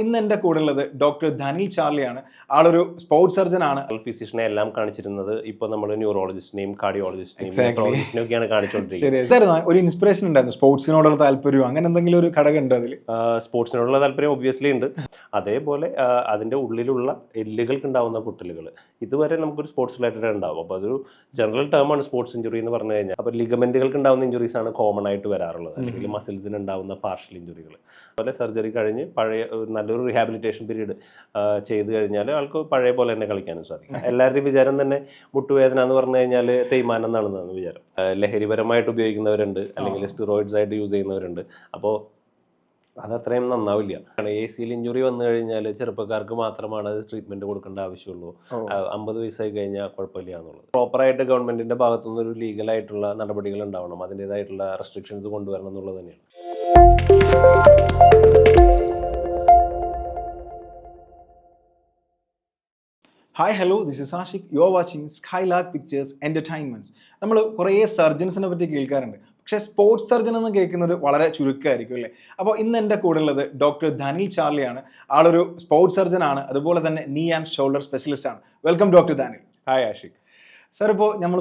ഇന്ന് എൻ്റെ കൂടെ ഉള്ളത് ഡോക്ടർ ധനിൽ ചാർലിയാണ്. ആളൊരു സ്പോർട്സ് സർജൻ ആണ്. ഫിസിഷ്യനെ എല്ലാം കാണിച്ചിരുന്നത് ഇപ്പോൾ നമ്മൾ ന്യൂറോളജിസ്റ്റിനെയും കാർഡിയോളജിസ്റ്റിനെയും നെഫ്രോളജിസ്റ്റിനെയും ഒക്കെയാണ് കാണിച്ചുകൊണ്ടിരിക്കുന്നത്. ശരി, ഒരു ഇൻസ്പിറേഷൻ ഉണ്ടായിരുന്നു സ്പോർട്സിനോടുള്ള താല്പര്യം, അങ്ങനെ എന്തെങ്കിലും ഒരു ഘടകം ഉണ്ട് അതിൽ? സ്പോർട്സിനോടുള്ള താല്പര്യം ഒബ്വിയസ്ലി ഉണ്ട്. അതേപോലെ അതിൻ്റെ ഉള്ളിലുള്ള എല്ലുകൾക്ക് ഉണ്ടാവുന്ന പൊട്ടലുകൾ ഇതുവരെ നമുക്കൊരു സ്പോർട്സ് റിലേറ്റഡ് ഉണ്ടാവും. അപ്പോൾ അതൊരു ജനറൽ ടേമാണ് സ്പോർട്സ് ഇഞ്ചുറി എന്ന് പറഞ്ഞു കഴിഞ്ഞാൽ. അപ്പോൾ ലിഗമെന്റുകൾക്ക് ഉണ്ടാവുന്ന ഇഞ്ചുറീസ് ആണ് കോമൺ ആയിട്ട് വരാറുള്ളത്, അല്ലെങ്കിൽ മസിൽസിന് ഉണ്ടാവുന്ന പാർഷ്യൽ ഇഞ്ചുറികൾ. അതുപോലെ സർജറി കഴിഞ്ഞ് പഴയ നല്ലൊരു റീഹാബിലിറ്റേഷൻ പീരീഡ് ചെയ്ത് കഴിഞ്ഞാൽ ആൾക്ക് പഴയ പോലെ തന്നെ കളിക്കാനും സാധിക്കും. എല്ലാവരുടെയും വിചാരം തന്നെ മുട്ടുവേദന എന്ന് പറഞ്ഞു കഴിഞ്ഞാൽ തേയ്മാനം എന്നാണെന്നാണ് വിചാരം. ലഹരിപരമായിട്ട് ഉപയോഗിക്കുന്നവരുണ്ട്, അല്ലെങ്കിൽ സ്റ്റിറോയിഡ്സ് ആയിട്ട് യൂസ് ചെയ്യുന്നവരുണ്ട്. അപ്പോൾ അതത്രയും നന്നാവില്ല. ACL ഇഞ്ചുറി വന്നു കഴിഞ്ഞാൽ ചെറുപ്പക്കാർക്ക് മാത്രമാണ് അത് ട്രീറ്റ്മെന്റ് കൊടുക്കേണ്ട ആവശ്യമുള്ളൂ. 50 വയസ്സായി കഴിഞ്ഞാൽ കുഴപ്പമില്ല എന്നുള്ളത്. പ്രോപ്പറായിട്ട് ഗവൺമെന്റിന്റെ ഭാഗത്തുനിന്ന് ഒരു ലീഗലായിട്ടുള്ള നടപടികൾ ഉണ്ടാവണം, അതിൻ്റെതായിട്ടുള്ള റെസ്ട്രിക്ഷൻസ് കൊണ്ടുവരണം എന്നുള്ളത് തന്നെയാണ്. Hi hello, this is Ashiq. You are watching Skylark Pictures Entertainments. നമ്മൾ കുറേ സർജൻസിനെ പറ്റി കേൾക്കാറുണ്ട്, പക്ഷേ സ്പോർട്സ് സർജൻ എന്ന് കേൾക്കുന്നത് വളരെ ചുരുക്കമായിരിക്കും അല്ലേ? അപ്പോൾ ഇന്ന് എൻ്റെ കൂടെ ഉള്ളത് ഡോക്ടർ ധനിൽ ചാർലിയാണ്. ആളൊരു സ്പോർട്സ് സർജൻ ആണ്, അതുപോലെ തന്നെ നീ ആൻഡ് ഷോൾഡർ സ്പെഷ്യലിസ്റ്റ് ആണ്. Welcome doctor Dhanil. Hi Ashiq. Sir, ഇപ്പോൾ നമ്മൾ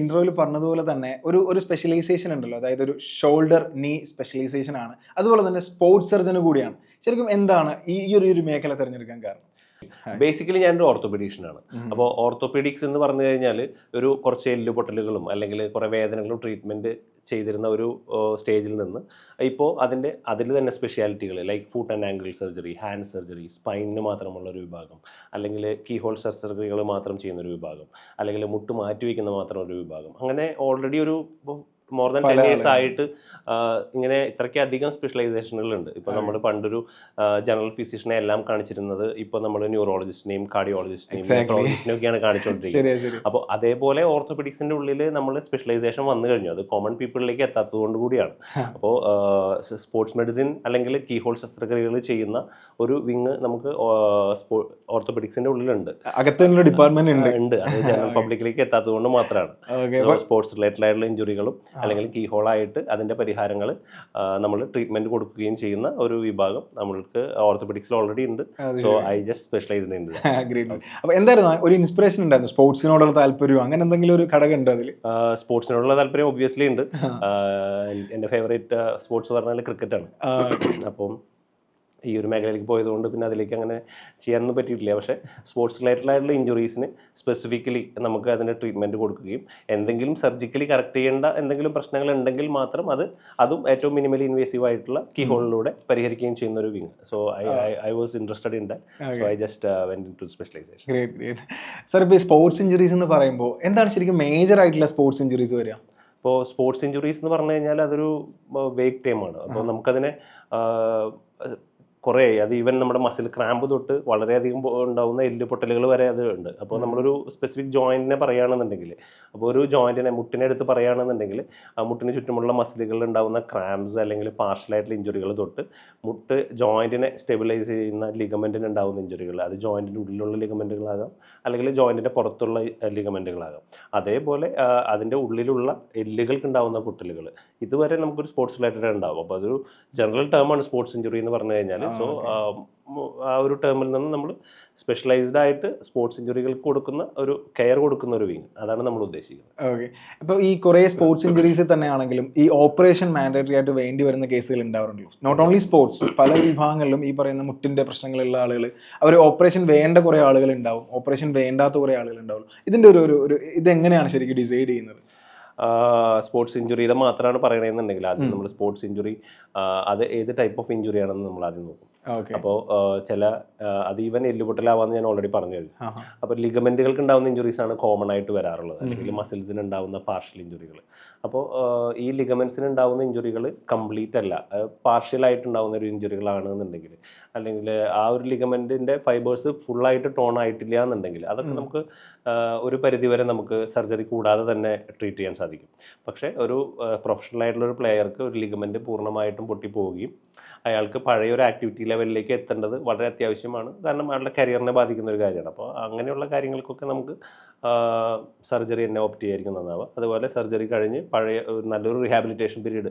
ഇൻട്രോയിൽ പറഞ്ഞതുപോലെ തന്നെ ഒരു സ്പെഷ്യലൈസേഷൻ ഉണ്ടല്ലോ, അതായത് ഒരു ഷോൾഡർ നീ സ്പെഷ്യലൈസേഷൻ ആണ്, അതുപോലെ തന്നെ സ്പോർട്സ് സർജന് കൂടിയാണ്. ശരിക്കും എന്താണ് ഈ ഒരു മേഖല തിരഞ്ഞെടുക്കാൻ കാരണം? ബേസിക്കലി ഞാനൊരു ഓർത്തോപീഡീഷ്യനാണ്. അപ്പോൾ ഓർത്തോപീഡിക്സ് എന്ന് പറഞ്ഞു കഴിഞ്ഞാൽ ഒരു കുറച്ച് എല്ലുപൊട്ടലുകളും അല്ലെങ്കിൽ കുറേ വേദനകളും ട്രീറ്റ്മെൻറ്റ് ചെയ്തിരുന്ന ഒരു സ്റ്റേജിൽ നിന്ന് ഇപ്പോൾ അതിൽ തന്നെ സ്പെഷ്യാലിറ്റികൾ like foot and ankle surgery, hand surgery, സ്പൈനിന് മാത്രമുള്ള ഒരു വിഭാഗം, അല്ലെങ്കിൽ കീ ഹോൾ സർജറികൾ മാത്രം ചെയ്യുന്ന ഒരു വിഭാഗം, അല്ലെങ്കിൽ മുട്ട് മാറ്റി വയ്ക്കുന്ന മാത്രം ഒരു വിഭാഗം, അങ്ങനെ ഓൾറെഡി ഒരു മോർ ദാൻ 10 years ആയിട്ട് ഇങ്ങനെ ഇത്രയ്ക്കധികം സ്പെഷ്യലൈസേഷനുകളുണ്ട്. ഇപ്പോൾ നമ്മൾ പണ്ടൊരു ജനറൽ ഫിസിഷ്യനെ എല്ലാം കാണിച്ചിരുന്നത് ഇപ്പോൾ നമ്മൾ ന്യൂറോളജിസ്റ്റിനെയും കാർഡിയോളജിസ്റ്റിനെയും നെഫ്രോളജിസ്റ്റിനെയും ഒക്കെയാണ് കാണിച്ചുകൊണ്ടിരിക്കുന്നത്. അപ്പോൾ അതേപോലെ ഓർത്തോപെഡിക്സിന്റെ ഉള്ളിൽ നമ്മൾ സ്പെഷ്യലൈസേഷൻ വന്നു കഴിഞ്ഞു. അത് കോമൺ പീപ്പിളിലേക്ക് എത്താത്തതുകൊണ്ട് കൂടിയാണ്. അപ്പോൾ സ്പോർട്സ് മെഡിസിൻ അല്ലെങ്കിൽ കീ ഹോൾ ശസ്ത്രക്രിയകൾ ചെയ്യുന്ന ഒരു വിങ് നമുക്ക് ഓർത്തോപെഡിക്സിന്റെ ഉള്ളിലുണ്ട്, അകത്തുള്ള ഡിപ്പാർട്ട്മെന്റ് ഉണ്ട്. അത് ജനറൽ പബ്ലിക്കിലേക്ക് എത്താത്തതുകൊണ്ട് മാത്രമാണ്. സ്പോർട്സ് റിലേറ്റഡ് ആയിട്ടുള്ള ഇഞ്ചുറികളും അല്ലെങ്കിൽ കീ ഹോളായിട്ട് അതിന്റെ പരിഹാരങ്ങൾ നമ്മൾ ട്രീറ്റ്മെന്റ് കൊടുക്കുകയും ചെയ്യുന്ന ഒരു വിഭാഗം നമ്മൾക്ക് ഓർത്തോപെഡിക്സിൽ ഓൾറെഡി ഉണ്ട്. So I just specialised in that. അപ്പോൾ എന്തായിരുന്നു ഒരു ഇൻസ്പിറേഷൻ ഉണ്ടായിരുന്നു സ്പോർട്സിനോടുള്ള താല്പര്യം, അങ്ങനെ എന്തെങ്കിലും ഒരു ഘടകം ഉണ്ട് അതിൽ? സ്പോർട്സിനോടുള്ള താല്പര്യം ഒബ്വിയസ്ലി ഉണ്ട്. എൻ്റെ ഫേവറേറ്റ് സ്പോർട്സ് പറഞ്ഞാൽ ക്രിക്കറ്റാണ്. അപ്പം ഈ ഒരു മേഖലയിലേക്ക് പോയതുകൊണ്ട് പിന്നെ അതിലേക്ക് അങ്ങനെ ചെയ്യാനൊന്നും പറ്റിയിട്ടില്ല. പക്ഷേ സ്പോർട്സ് റിലേറ്റഡ് ആയിട്ടുള്ള ഇഞ്ചുറീസിന് സ്പെസിഫിക്കലി നമുക്ക് അതിൻ്റെ ട്രീറ്റ്മെൻറ്റ് കൊടുക്കുകയും എന്തെങ്കിലും സർജിക്കലി കറക്റ്റ് ചെയ്യേണ്ട എന്തെങ്കിലും പ്രശ്നങ്ങൾ ഉണ്ടെങ്കിൽ മാത്രം അതും ഏറ്റവും മിനിമലി ഇൻവേസീവ് ആയിട്ടുള്ള കീ ഹോളിലൂടെ പരിഹരിക്കുകയും ചെയ്യുന്ന ഒരു wing. So I was interested in that. So I just went into specialisation. Sir, ഇപ്പോൾ സ്പോർട്സ് ഇഞ്ചുറീസ് എന്ന് പറയുമ്പോൾ എന്താണ് ശരിക്കും മേജർ ആയിട്ടുള്ള സ്പോർട്സ് ഇഞ്ചുറീസ് വരിക? ഇപ്പോൾ സ്പോർട്സ് ഇഞ്ചുറീസ് എന്ന് പറഞ്ഞു കഴിഞ്ഞാൽ അതൊരു വേഗ് ടൈമാണ്. അപ്പോൾ നമുക്കതിനെ കുറേ അത് ഈവൻ നമ്മുടെ മസിൽ ക്രാമ്പ് തൊട്ട് വളരെയധികം ഉണ്ടാകുന്ന എല്ല് പൊട്ടലുകൾ വരെ അത് ഉണ്ട്. അപ്പോൾ നമ്മളൊരു സ്പെസിഫിക് ജോയിൻറ്റിനെ പറയുകയാണെന്നുണ്ടെങ്കിൽ, അപ്പോൾ ഒരു ജോയിൻറ്റിനെ മുട്ടിനെ എടുത്ത് പറയുകയാണെന്നുണ്ടെങ്കിൽ ആ മുട്ടിന് ചുറ്റുമുള്ള മസിലുകളിൽ ഉണ്ടാകുന്ന ക്രാംസ് അല്ലെങ്കിൽ പാർഷ്യലായിട്ടുള്ള ഇഞ്ചുറികൾ തൊട്ട് മുട്ട് ജോയിൻറ്റിനെ സ്റ്റെബിലൈസ് ചെയ്യുന്ന ലിഗമെൻറ്റിന് ഉണ്ടാകുന്ന ഇഞ്ചുറികൾ, അത് ജോയിൻറ്റിൻ്റെ ഉള്ളിലുള്ള ലിഗമെൻറ്റുകളാകാം അല്ലെങ്കിൽ ജോയിൻറ്റിൻ്റെ പുറത്തുള്ള ലിഗമെൻറ്റുകളാകാം. അതേപോലെ അതിൻ്റെ ഉള്ളിലുള്ള എല്ലുകൾക്ക് ഉണ്ടാകുന്ന പൊട്ടലുകൾ ഇതുവരെ നമുക്കൊരു സ്പോർട്സ് റിലേറ്റഡ് ഉണ്ടാകും. അപ്പോൾ അതൊരു ജനറൽ ടേമാണ് സ്പോർട്സ് ഇഞ്ചുറി എന്ന് പറഞ്ഞു കഴിഞ്ഞാൽ. സോ ആ ഒരു ടേമിൽ നിന്ന് നമ്മൾ സ്പെഷ്യലൈസ്ഡ് ആയിട്ട് സ്പോർട്സ് ഇഞ്ചുറികൾക്ക് കൊടുക്കുന്ന ഒരു കെയർ കൊടുക്കുന്ന ഒരു വിങ്, അതാണ് നമ്മൾ ഉദ്ദേശിക്കുന്നത്. ഓക്കെ. അപ്പോൾ ഈ കുറേ സ്പോർട്സ് ഇഞ്ചുറീസ് തന്നെയാണെങ്കിലും ഈ ഓപ്പറേഷൻ മാൻഡേറ്ററി ആയിട്ട് വേണ്ടി വരുന്ന കേസുകൾ ഉണ്ടാവാറുണ്ടല്ലോ. നോട്ട് ഓൺലി സ്പോർട്സ്, പല വിഭാഗങ്ങളിലും ഈ പറയുന്ന മുട്ടിൻ്റെ പ്രശ്നങ്ങളുള്ള ആളുകൾ, അവർ ഓപ്പറേഷൻ വേണ്ട കുറേ ആളുകൾ ഉണ്ടാവും, ഓപ്പറേഷൻ വേണ്ടാത്ത കുറേ ആളുകൾ ഉണ്ടാവും. ഇതിൻ്റെ ഒരു ഇതെങ്ങനെയാണ് ശരിക്കും ഡിസൈഡ് ചെയ്യുന്നത്? സ്പോർട്സ് ഇഞ്ചുറിയുടെ മാത്രമാണ് പറയണമെന്നുണ്ടെങ്കിൽ ആദ്യം നമ്മൾ സ്പോർട്സ് ഇഞ്ചുറി അത് ഏത് ടൈപ്പ് ഓഫ് ഇഞ്ചുറി ആണെന്ന് നമ്മൾ ആദ്യം നോക്കും. അപ്പോൾ അത് ഈവൻ എല്ലുപൊട്ടലാവാന്ന് ഞാൻ ഓൾറെഡി പറഞ്ഞു കഴിഞ്ഞു. അപ്പോൾ ലിഗമെന്റുകൾക്ക് ഉണ്ടാകുന്ന ഇഞ്ചുറീസ് ആണ് കോമൺ ആയിട്ട് വരാറുള്ളത്, അല്ലെങ്കിൽ മസിൽസിന് ഉണ്ടാകുന്ന പാർഷ്യൽ ഇഞ്ചുറികൾ. അപ്പോൾ ഈ ലിഗമെന്റ്സിന് ഉണ്ടാകുന്ന ഇഞ്ചുറികൾ കംപ്ലീറ്റ് അല്ല, പാർഷ്യലായിട്ട് ഉണ്ടാകുന്ന ഒരു ഇഞ്ചുറികളാണെന്നുണ്ടെങ്കിൽ, അല്ലെങ്കിൽ ആ ഒരു ലിഗമെന്റിന്റെ ഫൈബേഴ്സ് ഫുള്ളായിട്ട് ടോൺ ആയിട്ടില്ല എന്നുണ്ടെങ്കിൽ അതൊക്കെ നമുക്ക് ഒരു പരിധിവരെ നമുക്ക് സർജറി കൂടാതെ തന്നെ ട്രീറ്റ് ചെയ്യാൻ സാധിക്കും. പക്ഷേ ഒരു പ്രൊഫഷണൽ ആയിട്ടുള്ള ഒരു പ്ലെയർക്ക് ഒരു ലിഗമെന്റ് പൂർണ്ണമായിട്ടും പൊട്ടിപ്പോവുകയും അയാൾക്ക് പഴയ ഒരു ആക്ടിവിറ്റി ലെവലിലേക്ക് എത്തേണ്ടത് വളരെ അത്യാവശ്യമാണ്. കാരണം അയാളുടെ കരിയറിനെ ബാധിക്കുന്ന ഒരു കാര്യമാണ്. അപ്പോൾ അങ്ങനെയുള്ള കാര്യങ്ങൾക്കൊക്കെ നമുക്ക് സർജറി തന്നെ ഓപ്റ്റ് ചെയ്യായിരിക്കും നന്നാവുക. അതുപോലെ സർജറി കഴിഞ്ഞ് പഴയ നല്ലൊരു റീഹാബിലിറ്റേഷൻ പീരീഡ്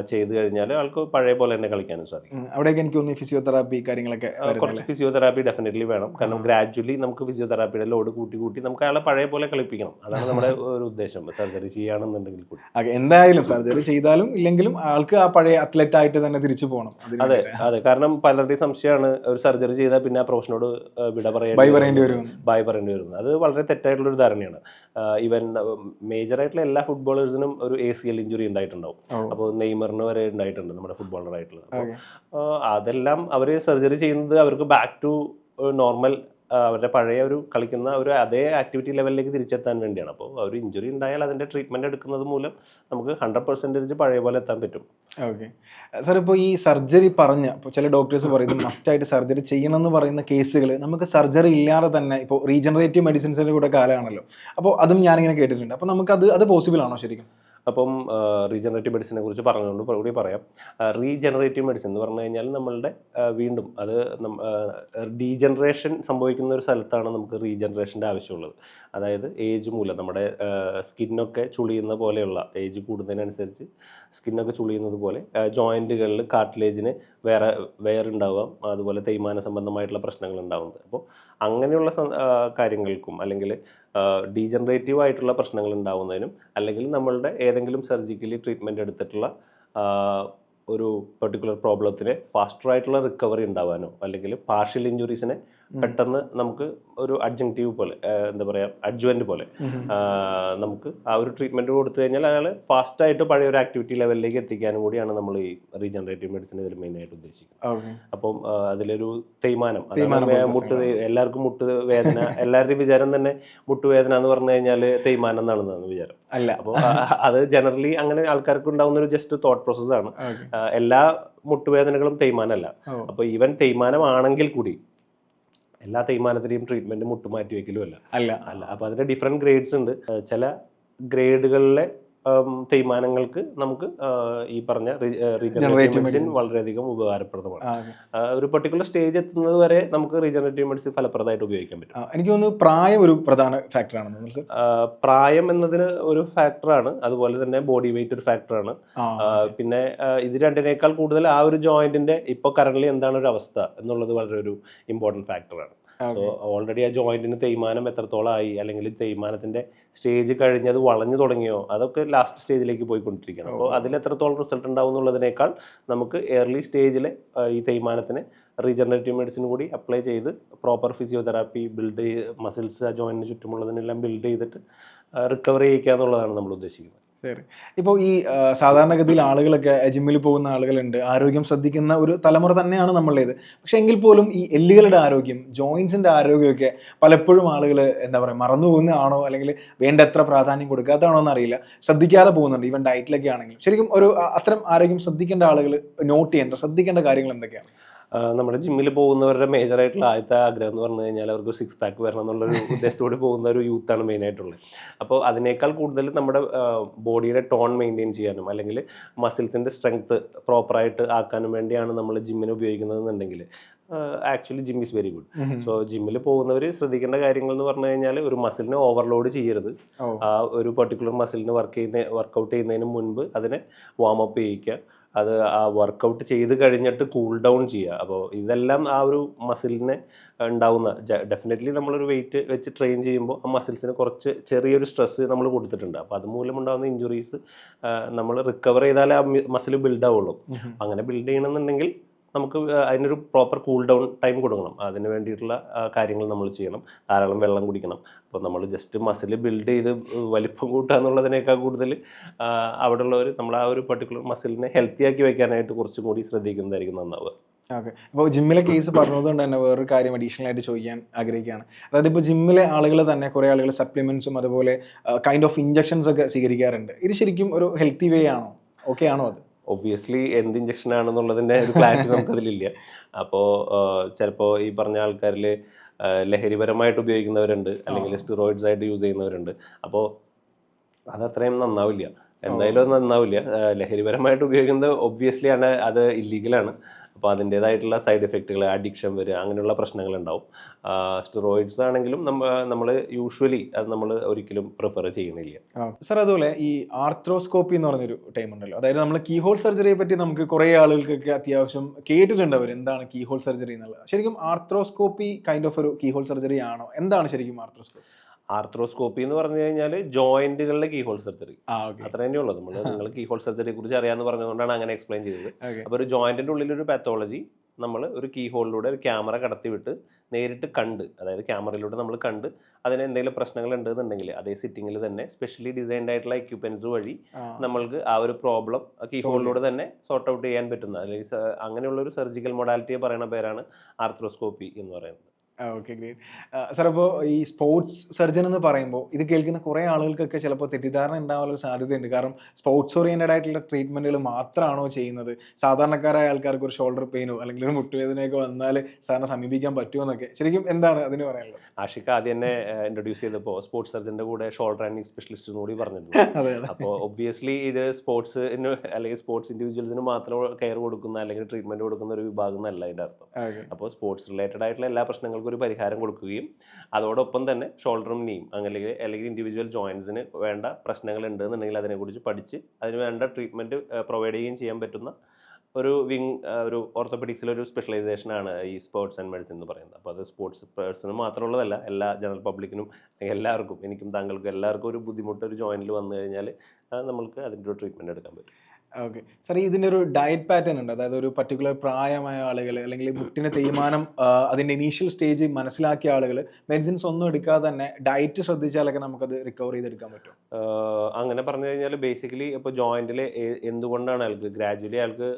ചെയ്ത് കഴിഞ്ഞാൽ ആൾക്ക് പഴയ പോലെ തന്നെ കളിക്കാനും സാധിക്കും. അവിടെയൊക്കെ എനിക്ക് തോന്നുന്നു ഫിസിയോതെറാപ്പി കാര്യങ്ങളൊക്കെ കുറച്ച് ഫിസിയോതെറാപ്പി ഡെഫിനറ്റ്ലി വേണം. കാരണം ഗ്രാജുവലി നമുക്ക് ഫിസിയോതെറാപ്പിയുടെ ലോഡ് കൂട്ടി നമുക്ക് അയാളെ പഴയ പോലെ കളിപ്പിക്കണം. അതാണ് നമ്മുടെ ഒരു ഉദ്ദേശം, സർജറി ചെയ്യുകയാണെന്നുണ്ടെങ്കിൽ കൂടി. എന്തായാലും സർജറി ചെയ്താലും ഇല്ലെങ്കിലും ആൾക്ക് ആ പഴയ അത്ലറ്റ് ആയിട്ട് തന്നെ തിരിച്ചു പോകണം. അതെ, കാരണം പലരുടെയും സംശയമാണ് ഒരു സർജറി ചെയ്താൽ പിന്നെ ആ പ്രൊഫഷനോട് ബൈ പറയേണ്ടി വരും. അത് വളരെ തെറ്റായിട്ടുള്ളൊരു ധാരണയാണ്. ഈവൻ മേജറായിട്ടുള്ള എല്ലാ ഫുട്ബോളേഴ്സിനും ഒരു ACL ഇഞ്ചുറി ഉണ്ടായിട്ടുണ്ടാവും. അപ്പോൾ നെയ്മറിന് വരെ ഉണ്ടായിട്ടുണ്ട് നമ്മുടെ ഫുട്ബോളറായിട്ടുള്ളത്. അപ്പോൾ അതെല്ലാം അവർ സർജറി ചെയ്യുന്നത് അവർക്ക് ബാക്ക് ടു നോർമൽ, അവരുടെ പഴയ ഒരു കളിക്കുന്ന ഒരു അതേ ആക്ടിവിറ്റി ലെവലിലേക്ക് തിരിച്ചെത്താൻ വേണ്ടിയാണ്. അപ്പോൾ ഒരു ഇഞ്ചുറി ഉണ്ടായാൽ അതിൻ്റെ ട്രീറ്റ്മെൻറ്റ് എടുക്കുന്നത് മൂലം നമുക്ക് 100% പഴയ പോലെ എത്താൻ പറ്റും. ഓക്കെ സാർ, ഇപ്പോൾ ഈ സർജറി ഇപ്പോൾ ചില ഡോക്ടേഴ്സ് പറയുന്നത് മസ്റ്റായിട്ട് സർജറി ചെയ്യണം എന്ന് പറയുന്ന കേസുകൾ നമുക്ക് സർജറി ഇല്ലാതെ തന്നെ ഇപ്പോൾ റീജനറേറ്റീവ് മെഡിസിൻസിൻ്റെ കൂടെ കാലമാണല്ലോ, അപ്പോൾ അതും ഞാനിങ്ങനെ കേട്ടിട്ടുണ്ട്. അപ്പോൾ അത് പോസിബിൾ ആണോ ശരിക്കും? അപ്പം റീജനറേറ്റീവ് മെഡിസിനെ കുറിച്ച് പറഞ്ഞുകൊണ്ട് കൂടി പറയാം. റീജനറേറ്റീവ് മെഡിസിൻ എന്ന് പറഞ്ഞു കഴിഞ്ഞാൽ നമ്മളുടെ വീണ്ടും അത് ഡീജനറേഷൻ സംഭവിക്കുന്ന ഒരു സ്ഥലത്താണ് നമുക്ക് റീജനറേഷൻ്റെ ആവശ്യമുള്ളത്. അതായത് ഏജ് മൂലം നമ്മുടെ സ്കിന്നൊക്കെ ചുളിയുന്ന പോലെയുള്ള, ഏജ് കൂടുന്നതിനനുസരിച്ച് സ്കിന്നൊക്കെ ചുളിയുന്നത് പോലെ ജോയിൻറ്റുകളിൽ കാർട്ടിലേജിന് വേറുണ്ടാവാം, അതുപോലെ തേയ്മാന സംബന്ധമായിട്ടുള്ള പ്രശ്നങ്ങൾ ഉണ്ടാവുന്നത്. അപ്പോൾ അങ്ങനെയുള്ള കാര്യങ്ങൾക്കും അല്ലെങ്കിൽ ഡീജനറേറ്റീവ് ആയിട്ടുള്ള പ്രശ്നങ്ങൾ ഉണ്ടാവുന്നതിനും അല്ലെങ്കിൽ നമ്മളുടെ ഏതെങ്കിലും സർജിക്കലി ട്രീറ്റ്മെൻറ്റ് എടുത്തിട്ടുള്ള ഒരു പെർട്ടിക്കുലർ പ്രോബ്ലത്തിന് ഫാസ്റ്ററായിട്ടുള്ള റിക്കവറി ഉണ്ടാവാനോ അല്ലെങ്കിൽ പാർഷ്യൽ ഇഞ്ചുറീസിനെ പെട്ടെന്ന് നമുക്ക് ഒരു അഡ്ജങ്റ്റീവ് പോലെ, എന്താ പറയുക, അഡ്ജുവൻ്റ് പോലെ നമുക്ക് ആ ഒരു ട്രീറ്റ്മെൻറ്റ് കൊടുത്തു കഴിഞ്ഞാൽ അയാൾ ഫാസ്റ്റായിട്ട് പഴയ ഒരു ആക്ടിവിറ്റി ലെവലിലേക്ക് എത്തിക്കാനും കൂടിയാണ് നമ്മൾ ഈ റീജനറേറ്റീവ് മെഡിസിൻ ഇതിൽ മെയിനായിട്ട് ഉദ്ദേശിക്കുന്നത്. അപ്പം അതിലൊരു തേയ്മാനം, എല്ലാവർക്കും മുട്ട് വേദന, എല്ലാവരുടെയും വിചാരം തന്നെ മുട്ടുവേദന എന്ന് പറഞ്ഞു കഴിഞ്ഞാൽ തേയ്മാനം എന്നാണെന്നാണ് വിചാരം. അപ്പോൾ അത് ജനറലി അങ്ങനെ ആൾക്കാർക്ക് ഉണ്ടാവുന്ന ഒരു ജസ്റ്റ് തോട്ട് പ്രോസസ്സാണ്. എല്ലാ മുട്ടുവേദനകളും തേയ്മാനമല്ല. അപ്പോൾ ഈവൻ തേയ്മാനമാണെങ്കിൽ കൂടി എല്ലാ തേയ്മാനത്തിൻ്റെയും ട്രീറ്റ്മെന്റ് മുട്ടുമാറ്റി വെക്കലും അല്ല. അപ്പോൾ അതിന്റെ ഡിഫറെന്റ് ഗ്രേഡ്സ് ഉണ്ട്. ചില ഗ്രേഡുകളിലെ തേയ്മാനങ്ങൾക്ക് നമുക്ക് ഈ പറഞ്ഞ റീജനറേറ്റീവ് മെഡിസിൻ വളരെയധികം ഉപകാരപ്രദമാണ്. ഒരു പെർട്ടിക്കുലർ സ്റ്റേജ് എത്തുന്നത് വരെ നമുക്ക് റീജനറേറ്റീവ് മെഡിസിൻ ഫലപ്രദമായിട്ട് ഉപയോഗിക്കാൻ പറ്റും. എനിക്ക് തോന്നുന്നു പ്രായം ഒരു പ്രധാന ഫാക്ടറാണ്. പ്രായം എന്നതിന് ഒരു ഫാക്ടറാണ്, അതുപോലെ തന്നെ ബോഡി വെയിറ്റ് ഒരു ഫാക്ടറാണ്. പിന്നെ ഇത് രണ്ടിനേക്കാൾ കൂടുതൽ ആ ഒരു ജോയിന്റിന്റെ ഇപ്പോൾ കറന്റ്ലി എന്താണ് ഒരു അവസ്ഥ എന്നുള്ളത് വളരെ ഒരു ഇമ്പോർട്ടൻറ്റ് ഫാക്ടറാണ്. സോ ഓൾറെഡി ആ ജോയിന്റിന് തേയ്മാനം എത്രത്തോളം ആയി, അല്ലെങ്കിൽ തേയ്മാനത്തിന്റെ സ്റ്റേജ് കഴിഞ്ഞത് വളഞ്ഞു തുടങ്ങിയോ, അതൊക്കെ ലാസ്റ്റ് സ്റ്റേജിലേക്ക് പോയിക്കൊണ്ടിരിക്കുകയാണ്. അപ്പോൾ അതിൽ എത്രത്തോളം റിസൾട്ട് ഉണ്ടാവും എന്നുള്ളതിനേക്കാൾ നമുക്ക് ഏർലി സ്റ്റേജിലെ ഈ തേയ്മാനത്തിന് റീജനറേറ്റീവ് മെഡിസിൻ കൂടി അപ്ലൈ ചെയ്ത് പ്രോപ്പർ ഫിസിയോതെറാപ്പി ബിൽഡ് മസിൽസ് ആ ജോയിന്റിന് ചുറ്റുമുള്ളതിനെല്ലാം ബിൽഡ് ചെയ്തിട്ട് റിക്കവറി ചെയ്യിക്കുക എന്നുള്ളതാണ് നമ്മൾ ഉദ്ദേശിക്കുന്നത്. ശരി. ഇപ്പോൾ ഈ സാധാരണഗതിയിൽ ആളുകളൊക്കെ ജിമ്മിൽ പോകുന്ന ആളുകളുണ്ട്, ആരോഗ്യം ശ്രദ്ധിക്കുന്ന ഒരു തലമുറ തന്നെയാണ് നമ്മളുടേത്. പക്ഷെ എങ്കിൽ പോലും ഈ എല്ലുകളുടെ ആരോഗ്യം, ജോയിൻസിന്റെ ആരോഗ്യമൊക്കെ പലപ്പോഴും ആളുകൾ എന്താ പറയുക മറന്നു പോകുന്നതാണോ അല്ലെങ്കിൽ വേണ്ടത്ര പ്രാധാന്യം കൊടുക്കാത്തതാണോ എന്നറിയില്ല, ശ്രദ്ധിക്കാതെ പോകുന്നുണ്ട്. ഈവൻ ഡയറ്റിലൊക്കെ ആണെങ്കിലും ശരിക്കും ഒരു അത്തരം ആരോഗ്യം ശ്രദ്ധിക്കേണ്ട ആളുകൾ ശ്രദ്ധിക്കേണ്ട കാര്യങ്ങൾ എന്തൊക്കെയാണ്? നമ്മുടെ ജിമ്മിൽ പോകുന്നവരുടെ മേജറായിട്ടുള്ള ആദ്യത്തെ ആഗ്രഹം എന്ന് പറഞ്ഞു കഴിഞ്ഞാൽ അവർക്ക് 6 പാക്ക് വരണം എന്നുള്ളൊരു ഉദ്ദേശത്തോടെ പോകുന്ന ഒരു യൂത്താണ് മെയിനായിട്ടുള്ളത്. അപ്പോൾ അതിനേക്കാൾ കൂടുതൽ നമ്മുടെ ബോഡിയുടെ ടോൺ മെയിൻറ്റെയിൻ ചെയ്യാനും അല്ലെങ്കിൽ മസിൽസിൻ്റെ സ്ട്രെങ്ത് പ്രോപ്പറായിട്ട് ആക്കാനും വേണ്ടിയാണ് നമ്മൾ ജിമ്മിന് ഉപയോഗിക്കുന്നതെന്നുണ്ടെങ്കിൽ actually gym is very good. So ജിമ്മിൽ പോകുന്നവർ ശ്രദ്ധിക്കേണ്ട കാര്യങ്ങൾ എന്ന് പറഞ്ഞു കഴിഞ്ഞാൽ ഒരു മസിലിനെ ഓവർലോഡ് ചെയ്യരുത്. ആ ഒരു പെർട്ടിക്കുലർ മസിലിന് വർക്കൗട്ട് ചെയ്യുന്നതിന് മുൻപ് അതിനെ വാം അപ്പ് ചെയ്യിക്കുക, അത് ആ വർക്കൗട്ട് ചെയ്ത് കഴിഞ്ഞിട്ട് കൂൾ ഡൗൺ ചെയ്യുക. അപ്പോൾ ഇതെല്ലാം ആ ഒരു മസിലിനെ ഉണ്ടാവുന്ന ഡെഫിനറ്റ്ലി നമ്മളൊരു വെയിറ്റ് വെച്ച് ട്രെയിൻ ചെയ്യുമ്പോൾ ആ മസിൽസിന് കുറച്ച് ചെറിയൊരു സ്ട്രെസ് നമ്മൾ കൊടുത്തിട്ടുണ്ട്. അപ്പോൾ അതുമൂലം ഉണ്ടാകുന്ന ഇഞ്ചുറീസ് നമ്മൾ റിക്കവർ ചെയ്താലേ ആ മസിൽ ബിൽഡ് ആവുള്ളൂ. അങ്ങനെ ബിൽഡ് ചെയ്യണമെന്നുണ്ടെങ്കിൽ നമുക്ക് അതിനൊരു പ്രോപ്പർ കൂൾ ഡൗൺ ടൈം കൊടുക്കണം. അതിന് വേണ്ടിയിട്ടുള്ള കാര്യങ്ങൾ നമ്മൾ ചെയ്യണം. ധാരാളം വെള്ളം കുടിക്കണം. അപ്പോൾ നമ്മൾ ജസ്റ്റ് മസിൽ ബിൽഡ് ചെയ്ത് വലിപ്പം കൂട്ടുക എന്നുള്ളതിനേക്കാൾ കൂടുതൽ അവിടെ ഉള്ളവർ നമ്മൾ ആ ഒരു പെർട്ടിക്കുലർ മസിലിനെ ഹെൽത്തി ആക്കി വെക്കാനായിട്ട് കുറച്ചും കൂടി ശ്രദ്ധിക്കുന്നതായിരിക്കും നന്നാവുക. ഓക്കെ. അപ്പോൾ ജിമ്മിലെ കേസ് പറഞ്ഞതുകൊണ്ട് തന്നെ വേറൊരു കാര്യം അഡീഷണൽ ആയിട്ട് ചോദിക്കാൻ ആഗ്രഹിക്കുകയാണ്. അതായത് ഇപ്പോൾ ജിമ്മിലെ ആളുകൾ തന്നെ കുറേ ആളുകൾ സപ്ലിമെന്റ്സും അതുപോലെ കൈൻഡ് ഓഫ് ഇഞ്ചക്ഷൻസ് ഒക്കെ സ്വീകരിക്കാറുണ്ട്. ഇത് ശരിക്കും ഒരു ഹെൽത്തി വേ ആണോ? ഓക്കെ ആണോ? അത് ഒബ്വിയസ്ലി എന്ത് ഇഞ്ചക്ഷൻ ആണെന്നുള്ളതിൻ്റെ ഒരു ക്ലാരിറ്റി നമുക്കതിലില്ല. അപ്പോൾ ചിലപ്പോൾ ഈ പറഞ്ഞ ആൾക്കാരിൽ ലഹരിപരമായിട്ട് ഉപയോഗിക്കുന്നവരുണ്ട്, അല്ലെങ്കിൽ സ്റ്റിറോയിഡ്സ് ആയിട്ട് യൂസ് ചെയ്യുന്നവരുണ്ട്. അപ്പോൾ അതത്രയും നന്നാവില്ല, എന്തായാലും അത് നന്നാവില്ല. ലഹരിപരമായിട്ട് ഉപയോഗിക്കുന്നത് ഒബ്വിയസ്ലി ആണ്, അത് ഇല്ലീഗലാണ്. അപ്പോൾ അതിൻ്റേതായിട്ടുള്ള സൈഡ് എഫക്റ്റുകൾ, അഡിക്ഷൻ വരിക, അങ്ങനെയുള്ള പ്രശ്നങ്ങളുണ്ടാവും. സ്റ്റിറോയിഡ്സ് ആണെങ്കിലും നമ്മൾ യൂഷ്വലി അത് നമ്മൾ ഒരിക്കലും പ്രിഫർ ചെയ്യണില്ല. സർ, അതുപോലെ ഈ ആർത്രോസ്കോപ്പി എന്ന് പറഞ്ഞൊരു ടൈം ഉണ്ടല്ലോ, അതായത് നമ്മൾ കീഹോൾ സർജറിയെ പറ്റി നമുക്ക് കുറേ ആളുകൾക്കൊക്കെ അത്യാവശ്യം കേട്ടിട്ടുണ്ട് അവർ എന്താണ് കീഹോൾ സർജറി എന്നുള്ളത്. ശരിക്കും ആർത്രോസ്കോപ്പി കൈൻഡ് ഓഫ് ഒരു കീഹോൾ സർജറി ആണോ? എന്താണ് ശരിക്കും ആർത്രോസ്കോപ്പി? ആർത്രോസ്കോപ്പി എന്ന് പറഞ്ഞു കഴിഞ്ഞാൽ ജോയിന്റുകളിലെ കീഹോൾ സർജറി, അത്ര തന്നെയുള്ളൂ. നിങ്ങൾ കീഹോൾ സർജറിയെ കുറിച്ച് അറിയാമെന്ന് പറഞ്ഞതുകൊണ്ടാണ് അങ്ങനെ എക്സ്പ്ലെയിൻ ചെയ്തത്. അപ്പോൾ ഒരു ജോയിന്റിന്റെ ഉള്ളിലൊരു പാത്തോളജി നമ്മൾ ഒരു കീ ഹോളിലൂടെ ഒരു ക്യാമറ കടത്തിവിട്ട് നേരിട്ട് കണ്ട്, അതായത് ക്യാമറയിലൂടെ നമ്മൾ കണ്ട് അതിന് എന്തെങ്കിലും പ്രശ്നങ്ങൾ ഉണ്ടെന്നുണ്ടെങ്കിൽ അതേ സിറ്റിങ്ങിൽ തന്നെ സ്പെഷ്യലി ഡിസൈൻഡ് ആയിട്ടുള്ള എക്യുപ്മെന്റ്സ് വഴി നമ്മൾക്ക് ആ ഒരു പ്രോബ്ലം കീ ഹോളിലൂടെ തന്നെ സോർട്ട് ഔട്ട് ചെയ്യാൻ പറ്റുന്ന, അല്ലെങ്കിൽ അങ്ങനെയുള്ള ഒരു സർജിക്കൽ മൊഡാലിറ്റിയെ പറയുന്ന പേരാണ് ആർത്രോസ്കോപ്പി എന്ന് പറയുന്നത്. Okay, great. സാർ, അപ്പോൾ ഈ സ്പോർട്സ് സർജൻ എന്ന് പറയുമ്പോൾ ഇത് കേൾക്കുന്ന കുറേ ആളുകൾക്കൊക്കെ ചിലപ്പോൾ തെറ്റിദ്ധാരണ ഉണ്ടാവാനുള്ള സാധ്യതയുണ്ട്. കാരണം സ്പോർട്സ് ഓറിയൻറ്റഡ് ആയിട്ടുള്ള ട്രീറ്റ്മെൻറ്റുകൾ മാത്രമാണോ ചെയ്യുന്നത്? സാധാരണക്കാരായ ആൾക്കാർക്ക് ഒരു ഷോൾഡർ പെയിനോ അല്ലെങ്കിൽ ഒരു മുട്ടുവേദനയൊക്കെ വന്നാൽ സാറിനെ സമീപിക്കാൻ പറ്റുമോ എന്നൊക്കെ, ശരിക്കും എന്താണ് അതിന് പറയാനുള്ളത്? ആഷിഖ് ആദ്യം തന്നെ ഇൻട്രൊഡ്യൂസ് ചെയ്തപ്പോൾ സ്പോർട്സ് സർജൻ്റെ കൂടെ ഷോൾഡർ ആൻഡ് സ്പെഷ്യലിസ്റ്റ് കൂടി പറഞ്ഞിട്ടുണ്ട്. അപ്പോൾ ഒബ്വിയസ്ലി ഇത് സ്പോർട്സിന് അല്ലെങ്കിൽ സ്പോർട്സ് ഇൻഡിവിജ്വൽസിന് മാത്രം കെയർ കൊടുക്കുന്ന അല്ലെങ്കിൽ ട്രീറ്റ്മെൻറ്റ് കൊടുക്കുന്ന ഒരു വിഭാഗം എന്നല്ല ഇതിൻ്റെ അർത്ഥം. അപ്പോൾ സ്പോർട്സ് റിലേറ്റഡ് ആയിട്ടുള്ള എല്ലാ പ്രശ്നങ്ങൾക്കും ഒരു പരിഹാരം കൊടുക്കുകയും അതോടൊപ്പം തന്നെ ഷോൾഡറും നീയും അല്ലെങ്കിൽ ഇൻഡിവിജ്വൽ ജോയിൻസിന് വേണ്ട പ്രശ്നങ്ങൾ ഉണ്ടെന്നുണ്ടെങ്കിൽ അതിനെക്കുറിച്ച് പഠിച്ച് അതിന് വേണ്ട ട്രീറ്റ്മെൻറ്റ് പ്രൊവൈഡ് ചെയ്യുകയും ചെയ്യാൻ പറ്റുന്ന ഒരു ഒരു ഓർത്തോപെഡിക്സിലൊരു സ്പെഷ്യലൈസേഷനാണ് ഈ സ്പോർട്സ് ആൻഡ് മെഡിസിൻ എന്ന് പറയുന്നത്. അപ്പോൾ അത് സ്പോർട്സ് പേഴ്സണും മാത്രമുള്ളതല്ല, എല്ലാ ജനറൽ പബ്ലിക്കിനും എല്ലാവർക്കും, എനിക്കും താങ്കൾക്കും എല്ലാവർക്കും ഒരു ബുദ്ധിമുട്ട് ഒരു ജോയിൻറ്റിൽ വന്നു കഴിഞ്ഞാൽ നമ്മൾക്ക് അതിൻ്റെ ഒരു ട്രീറ്റ്മെൻറ്റ് എടുക്കാൻ പറ്റും. ഓക്കെ സാർ, ഇതിൻ്റെ ഒരു ഡയറ്റ് പാറ്റേൺ ഉണ്ട്. അതായത് ഒരു പർട്ടിക്കുലർ പ്രായമായ ആളുകൾ അല്ലെങ്കിൽ മുട്ടിന് തേയ്മാനം അതിൻ്റെ ഇനീഷ്യൽ സ്റ്റേജ് മനസ്സിലാക്കിയ ആളുകൾ മെഡിസിൻസ് ഒന്നും എടുക്കാതെ തന്നെ ഡയറ്റ് ശ്രദ്ധിച്ചാലൊക്കെ നമുക്കത് റിക്കവർ ചെയ്തെടുക്കാൻ പറ്റും. അങ്ങനെ പറഞ്ഞു കഴിഞ്ഞാൽ ബേസിക്കലി ഇപ്പോൾ ജോയിൻറ്റിൽ എന്തുകൊണ്ടാണ് ഗ്രാജുവലി ആൾക്ക്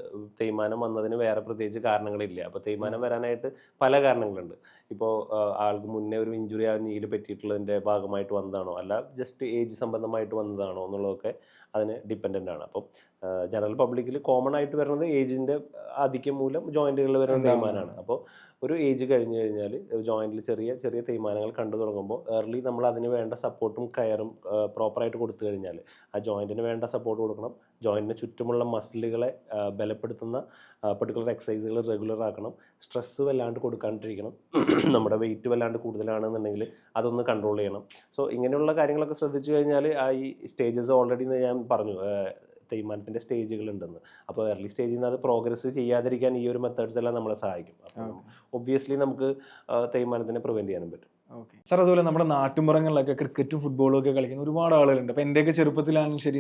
തേയ്മാനം വന്നതിന് വേറെ പ്രത്യേകിച്ച് കാരണങ്ങളില്ല. അപ്പോൾ തേയ്മാനം വരാനായിട്ട് പല കാരണങ്ങളുണ്ട്. ഇപ്പോൾ ആൾക്ക് മുന്നേ ഒരു ഇഞ്ചുറി ആ നീല് പറ്റിയിട്ടുള്ളതിൻ്റെ ഭാഗമായിട്ട് വന്നതാണോ അല്ല ജസ്റ്റ് ഏജ് സംബന്ധമായിട്ട് വന്നതാണോ എന്നുള്ളതൊക്കെ അതിന് ഡിപ്പെൻഡൻ്റ് ആണ്. അപ്പം ജനറൽ പബ്ലിക്കിൽ കോമൺ ആയിട്ട് വരുന്നത് ഏജിൻ്റെ ആധിക്യം മൂലം ജോയിൻറ്റുകളിൽ വരുന്ന തേയ്മാനമാണ്. അപ്പോൾ ഒരു ഏജ് കഴിഞ്ഞ് കഴിഞ്ഞാൽ ജോയിൻറ്റിൽ ചെറിയ ചെറിയ തേയ്മാനങ്ങൾ കണ്ടു തുടങ്ങുമ്പോൾ ഏർലി നമ്മൾ അതിന് വേണ്ട സപ്പോർട്ടും കെയറും പ്രോപ്പറായിട്ട് കൊടുത്തു കഴിഞ്ഞാൽ ആ ജോയിൻറ്റിന് വേണ്ട സപ്പോർട്ട് കൊടുക്കണം. ജോയിൻറ്റിന് ചുറ്റുമുള്ള മസിലുകളെ ബലപ്പെടുത്തുന്ന പർട്ടിക്കുലർ എക്സസൈസുകൾ റെഗുലർ ആക്കണം. സ്ട്രെസ്സ് വല്ലാണ്ട് കൊടുക്കാണ്ടിരിക്കണം. നമ്മുടെ വെയിറ്റ് വല്ലാണ്ട് കൂടുതലാണെന്നുണ്ടെങ്കിൽ അതൊന്ന് കൺട്രോൾ ചെയ്യണം. സോ ഇങ്ങനെയുള്ള കാര്യങ്ങളൊക്കെ ശ്രദ്ധിച്ചു കഴിഞ്ഞാൽ ആ ഈ സ്റ്റേജസ് ഓൾറെഡി ഞാൻ പറഞ്ഞു തേയ്മാനത്തിൻ്റെ സ്റ്റേജുകളുണ്ടെന്ന്. അപ്പോൾ ഏർലി സ്റ്റേജിൽ നിന്ന് അത് പ്രോഗ്രസ് ചെയ്യാതിരിക്കാൻ ഈ ഒരു മെത്തേഡ്സ് എല്ലാം നമ്മളെ സഹായിക്കും. അപ്പം ഒബ്വിയസ്ലി നമുക്ക് തേയ്മാനത്തിനെ പ്രിവെൻറ്റ് ചെയ്യാനും പറ്റും. ഓക്കെ സാർ, അതുപോലെ നമ്മുടെ നാട്ടുമ്പുറങ്ങളിലൊക്കെ ക്രിക്കറ്റും ഫുട്ബോളും ഒക്കെ കളിക്കുന്ന ഒരുപാട് ആളുകളുണ്ട്. അപ്പോൾ എൻ്റെയൊക്കെ ചെറുപ്പത്തിലാണെങ്കിലും ശരി,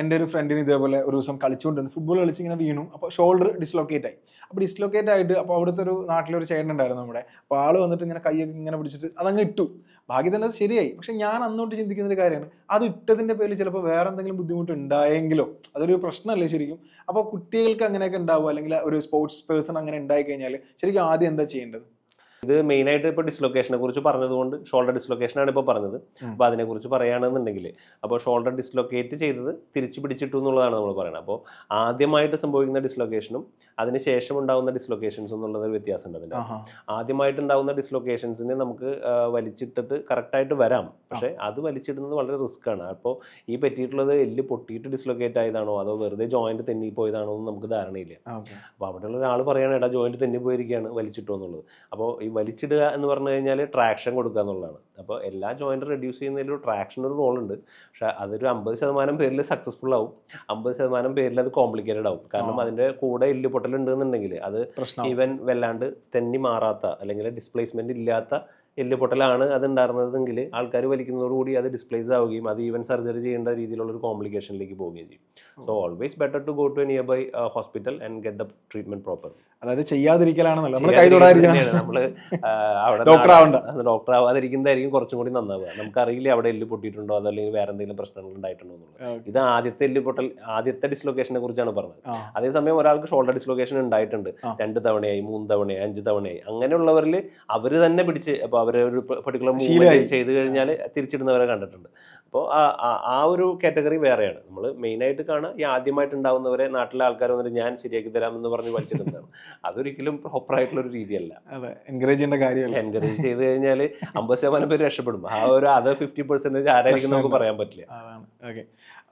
എൻ്റെ ഒരു ഫ്രണ്ടിന് ഇതേപോലെ ഒരു ദിവസം കളിച്ചുകൊണ്ടിരുന്നു, ഫുട്ബോൾ കളിച്ച് ഇങ്ങനെ വീണു. അപ്പോൾ ഷോൾഡർ ഡിസ്ലൊക്കേറ്റ് ആയി. അപ്പോൾ ഡിസ്ലൊക്കേറ്റ് ആയിട്ട് അപ്പോൾ അവിടുത്തെ ഒരു നാട്ടിലൊരു ചേട്ടനുണ്ടായിരുന്നു നമ്മുടെ. അപ്പോൾ ആൾ വന്നിട്ട് ഇങ്ങനെ കൈയൊക്കെ ഇങ്ങനെ പിടിച്ചിട്ട് അതങ്ങ് ഇട്ടു. ഭാഗ്യം തന്നെ അത് ശരിയായി. പക്ഷെ ഞാൻ അന്നോട്ട് ചിന്തിക്കുന്ന ഒരു കാര്യമാണ്, അത് ഇട്ടതിൻ്റെ പേരിൽ ചിലപ്പോൾ വേറെ എന്തെങ്കിലും ബുദ്ധിമുട്ട് ഉണ്ടായെങ്കിലോ അതൊരു പ്രശ്നമല്ലേ ശരിക്കും? അപ്പോൾ കുട്ടികൾക്ക് അങ്ങനെയൊക്കെ ഉണ്ടാവുക അല്ലെങ്കിൽ ഒരു സ്പോർട്സ് പേഴ്സൺ അങ്ങനെ ഉണ്ടായി കഴിഞ്ഞാൽ ശരിക്കും ആദ്യം എന്താ ചെയ്യേണ്ടത്? ഇത് മെയിനായിട്ട് ഇപ്പോൾ ഡിസ്ലൊക്കേഷനെ കുറിച്ച് പറഞ്ഞതുകൊണ്ട് ഷോൾഡർ ഡിസ്ലൊക്കേഷനാണ് ഇപ്പോൾ പറഞ്ഞത്. അപ്പോൾ അതിനെക്കുറിച്ച് പറയുകയാണെന്നുണ്ടെങ്കിൽ അപ്പോൾ ഷോൾഡർ ഡിസ്ലൊക്കേറ്റ് ചെയ്തത് തിരിച്ചു പിടിച്ചിട്ടു എന്നുള്ളതാണ് നമ്മൾ പറയുന്നത്. അപ്പോൾ ആദ്യമായിട്ട് സംഭവിക്കുന്ന ഡിസ്ലൊക്കേഷനും അതിന് ശേഷം ഉണ്ടാകുന്ന ഡിസ്ലൊക്കേഷൻസ് എന്നുള്ളത് വ്യത്യാസമുണ്ട് അതിൻ്റെ. ആദ്യമായിട്ടുണ്ടാകുന്ന ഡിസ്ലൊക്കേഷൻസിന് നമുക്ക് വലിച്ചിട്ടിട്ട് കറക്റ്റായിട്ട് വരാം, പക്ഷേ അത് വലിച്ചിടുന്നത് വളരെ റിസ്ക് ആണ്. അപ്പോൾ ഈ പറ്റിയിട്ടുള്ളത് എല്ല് പൊട്ടിയിട്ട് ഡിസ്ലൊക്കേറ്റ് ആയതാണോ അതോ വെറുതെ ജോയിൻറ്റ് തെന്നിപ്പോയതാണോ എന്ന് നമുക്ക് ധാരണയില്ല. അപ്പോൾ അവിടെയുള്ള ഒരാൾ പറയുകയാണ് എടാ ജോയിൻറ്റ് തെന്നിപ്പോയിരിക്കുകയാണ് വലിച്ചിട്ടോ എന്നുള്ളത്. അപ്പോൾ ഈ വലിച്ചിടുക എന്ന് പറഞ്ഞു കഴിഞ്ഞാൽ ട്രാക്ഷൻ കൊടുക്കുക എന്നുള്ളതാണ്. അപ്പോൾ എല്ലാ ജോയിൻറ്റ് റെഡ്യൂസ് ചെയ്യുന്നതിൽ ട്രാക്ഷൻ ഒരു റോളുണ്ട്. പക്ഷേ അതൊരു 50% പേരിൽ സക്സസ്ഫുൾ ആവും, 50% പേരിൽ അത് കോംപ്ലിക്കേറ്റഡ് ആവും. കാരണം അതിൻ്റെ കൂടെ എല്ല് പൊട്ടലുണ്ട് എന്നുണ്ടെങ്കിൽ അത് ഈവൻ വല്ലാണ്ട് തെന്നി മാറാത്ത അല്ലെങ്കിൽ ഡിസ്പ്ലേസ്മെൻറ്റ് ഇല്ലാത്ത എല്ല് പൊട്ടലാണ് അത് ഉണ്ടായിരുന്നതെങ്കിൽ ആൾക്കാർ വലിക്കുന്നതോടുകൂടി അത് ഡിസ്പ്ലേസ് ആവുകയും അത് ഈവൻ സർജറി ചെയ്യേണ്ട രീതിയിലുള്ള ഒരു കോംപ്ലിക്കേഷനിലേക്ക് പോവുകയും ചെയ്യും. So always better to go to a nearby hospital and get the treatment proper. അതായത് ചെയ്യാതിരിക്കലാണ് നമ്മൾ അവിടെ ഡോക്ടർ ആവാതിരിക്കുന്നതായിരിക്കും കുറച്ചും കൂടി നന്നാവുക. നമുക്കറിയില്ല അവിടെ എല്ല് പൊട്ടിയിട്ടുണ്ടോ അതല്ലെങ്കിൽ വേറെ എന്തെങ്കിലും പ്രശ്നങ്ങൾ ഉണ്ടായിട്ടുണ്ടോ എന്നുള്ളത്. ഇത് ആദ്യത്തെ എല്ല് പൊട്ടൽ, ആദ്യത്തെ ഡിസ്ലൊക്കേഷനെ കുറിച്ചാണ് പറഞ്ഞത്. അതേസമയം ഒരാൾക്ക് ഷോൾഡർ ഡിസ്ലൊക്കേഷൻ ഉണ്ടായിട്ടുണ്ട് 2 തവണയായി 3 തവണയായി 5 തവണയായി, അങ്ങനെയുള്ളവരിൽ അവർ തന്നെ പിടിച്ച് അപ്പോൾ അവർ ഒരു പർട്ടിക്കുലർ മൂവ്മെന്റ് ചെയ്ത് കഴിഞ്ഞാൽ തിരിച്ചിടുന്നവരെ കണ്ടിട്ടുണ്ട്. അപ്പോൾ ആ ഒരു കാറ്റഗറി വേറെയാണ്. നമ്മൾ മെയിനായിട്ട് കാണുക ഈ ആദ്യമായിട്ട് ഉണ്ടാവുന്നവരെ നാട്ടിലെ ആൾക്കാർ വന്നിട്ട് ഞാൻ ശരിയാക്കി തരാമെന്ന് പറഞ്ഞ് വലിച്ചിടുന്നതാണ്. അതൊരിക്കലും പ്രോപ്പറായിട്ടുള്ള ഒരു രീതിയല്ല. എൻകറേജ് ചെയ്യേണ്ട കാര്യമല്ല. എൻകറേജ് ചെയ്ത് കഴിഞ്ഞാൽ 50% പേര് രക്ഷപ്പെടും. ആ ഒരു 50% ആരായിരിക്കും നമുക്ക് പറയാൻ പറ്റില്ല. ഓക്കെ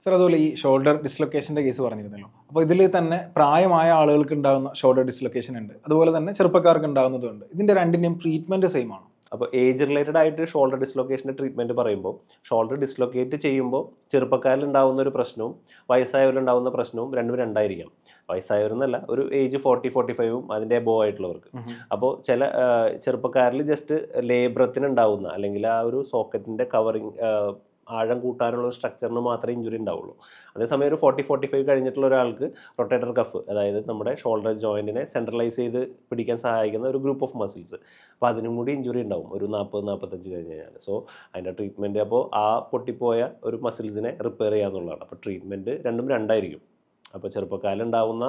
സാർ അതുപോലെ ഈ ഷോൾഡർ ഡിസ്ലൊക്കേഷൻ്റെ കേസ് പറഞ്ഞിരുന്നല്ലോ. അപ്പോൾ ഇതിൽ തന്നെ പ്രായമായ ആളുകൾക്ക് ഉണ്ടാകുന്ന ഷോൾഡർ ഡിസ്ലൊക്കേഷൻ ഉണ്ട്, അതുപോലെ തന്നെ ചെറുപ്പക്കാർക്ക് ഉണ്ടാകുന്നതുണ്ട്. ഇതിൻ്റെ രണ്ടിൻ്റെയും ട്രീറ്റ്മെൻറ്റ് സെയിം ആണോ? അപ്പോൾ ഏജ് റിലേറ്റഡ് ആയിട്ട് ഷോൾഡർ ഡിസ്ലൊക്കേഷൻ്റെ ട്രീറ്റ്മെൻറ്റ് പറയുമ്പോൾ ഷോൾഡർ ഡിസ്ലൊക്കേറ്റ് ചെയ്യുമ്പോൾ ചെറുപ്പക്കാരിൽ ഉണ്ടാകുന്ന ഒരു പ്രശ്നവും വയസ്സായവരിലുണ്ടാകുന്ന പ്രശ്നവും രണ്ടായിരിക്കാം. വയസ്സായവരെന്നല്ല, ഒരു ഏജ് 40-45 അതിൻ്റെ എബോവ് ആയിട്ടുള്ളവർക്ക്. അപ്പോൾ ചില ചെറുപ്പക്കാരിൽ ജസ്റ്റ് ലേബ്രത്തിന് ഉണ്ടാവുന്ന അല്ലെങ്കിൽ ആ ഒരു സോക്കറ്റിൻ്റെ കവറിങ് ആഴം കൂട്ടാനുള്ള ഒരു സ്ട്രക്ചറിന് മാത്രമേ ഇഞ്ചുറി ഉണ്ടാവുള്ളൂ. അതേസമയം ഒരു 40-45 കഴിഞ്ഞിട്ടുള്ള ഒരാൾക്ക് റൊട്ടേറ്റർ കഫ്, അതായത് നമ്മുടെ ഷോൾഡർ ജോയിൻറ്റിനെ സെൻട്രലൈസ് ചെയ്ത് പിടിക്കാൻ സഹായിക്കുന്ന ഒരു ഗ്രൂപ്പ് ഓഫ് മസിൽസ്, അപ്പോൾ അതിനും കൂടി ഇഞ്ചുറി ഉണ്ടാവും ഒരു 40-45 കഴിഞ്ഞ് കഴിഞ്ഞാൽ. സോ അതിൻ്റെ ട്രീറ്റ്മെൻറ്റ് അപ്പോൾ ആ പൊട്ടിപ്പോയ ഒരു മസിൽസിനെ റിപ്പയർ ചെയ്യാന്നുള്ളതാണ്. അപ്പോൾ ട്രീറ്റ്മെൻറ്റ് രണ്ടായിരിക്കും. അപ്പോൾ ചെറുപ്പക്കാരിലുണ്ടാവുന്ന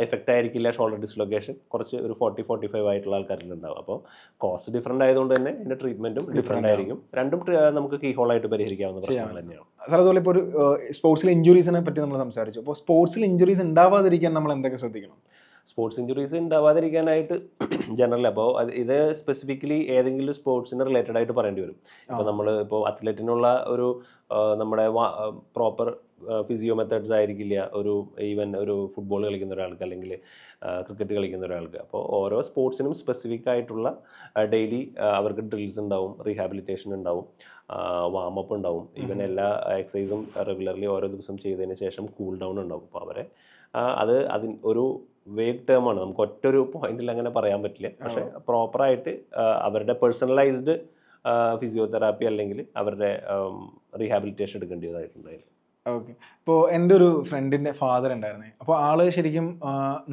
എഫക്റ്റ് ആയിരിക്കില്ല ഷോൾഡർ ഡിസ്ലൊക്കേഷൻ, കുറച്ച് ഒരു 40-45 ആയിട്ടുള്ള ആൾക്കാരിലുണ്ടാവും. അപ്പോൾ കോസ്റ്റ് ഡിഫറൻ്റ് ആയതുകൊണ്ട് തന്നെ ഇതിൻ്റെ ട്രീറ്റ്മെൻറ്റും ഡിഫറൻ്റ് ആയിരിക്കും. രണ്ടും നമുക്ക് കീ ഹോളായിട്ട് പരിഹരിക്കാവുന്ന പ്രശ്നങ്ങൾ തന്നെയാണ്. സാർ അതുപോലെ ഇപ്പോൾ ഒരു സ്പോർട്സിൽ ഇഞ്ചുറീസിനെ പറ്റി നമ്മൾ സംസാരിച്ചു. അപ്പോൾ സ്പോർട്സിൽ ഇഞ്ചുറീസ് ഉണ്ടാവാതിരിക്കാൻ നമ്മൾ എന്തൊക്കെ ശ്രദ്ധിക്കണം? സ്പോർട്സ് ഇഞ്ചുറീസ് ഉണ്ടാവാതിരിക്കാനായിട്ട് ജനറൽ അപ്പോൾ ഇത് സ്പെസിഫിക്കലി ഏതെങ്കിലും സ്പോർട്സിന് റിലേറ്റഡ് ആയിട്ട് പറയേണ്ടി വരും. ഇപ്പോൾ നമ്മൾ ഇപ്പോൾ അത്ലറ്റിനുള്ള ഒരു നമ്മുടെ പ്രോപ്പർ ഫിസിയോ മെത്തേഡ്സ് ആയിരിക്കില്ല ഈവൻ ഒരു ഫുട്ബോൾ കളിക്കുന്ന ഒരാൾക്ക് അല്ലെങ്കിൽ ക്രിക്കറ്റ് കളിക്കുന്ന ഒരാൾക്ക്. അപ്പോൾ ഓരോ സ്പോർട്സിനും സ്പെസിഫിക് ആയിട്ടുള്ള ഡെയിലി അവർക്ക് ഡ്രിൽസ് ഉണ്ടാവും, റീഹാബിലിറ്റേഷൻ ഉണ്ടാവും, വാമപ്പ് ഉണ്ടാവും, ഈവൻ എല്ലാ എക്സസൈസും റെഗുലർലി ഓരോ ദിവസം ചെയ്തതിന് ശേഷം കൂൾ ഡൗൺ ഉണ്ടാവും. അപ്പോൾ അവരെ ഒരു വേഗ് ടേമാണ്, നമുക്ക് ഒറ്റൊരു പോയിന്റിൽ അങ്ങനെ പറയാൻ പറ്റില്ല. പക്ഷേ പ്രോപ്പറായിട്ട് അവരുടെ പേഴ്സണലൈസ്ഡ് ഫിസിയോതെറാപ്പി അല്ലെങ്കിൽ അവരുടെ റീഹാബിലിറ്റേഷൻ എടുക്കേണ്ടതായിട്ടുണ്ടായിരുന്നു. ഓക്കെ. ഇപ്പോൾ എൻ്റെ ഒരു ഫ്രണ്ടിൻ്റെ ഫാദർ ഉണ്ടായിരുന്നേ. അപ്പോൾ ആള് ശരിക്കും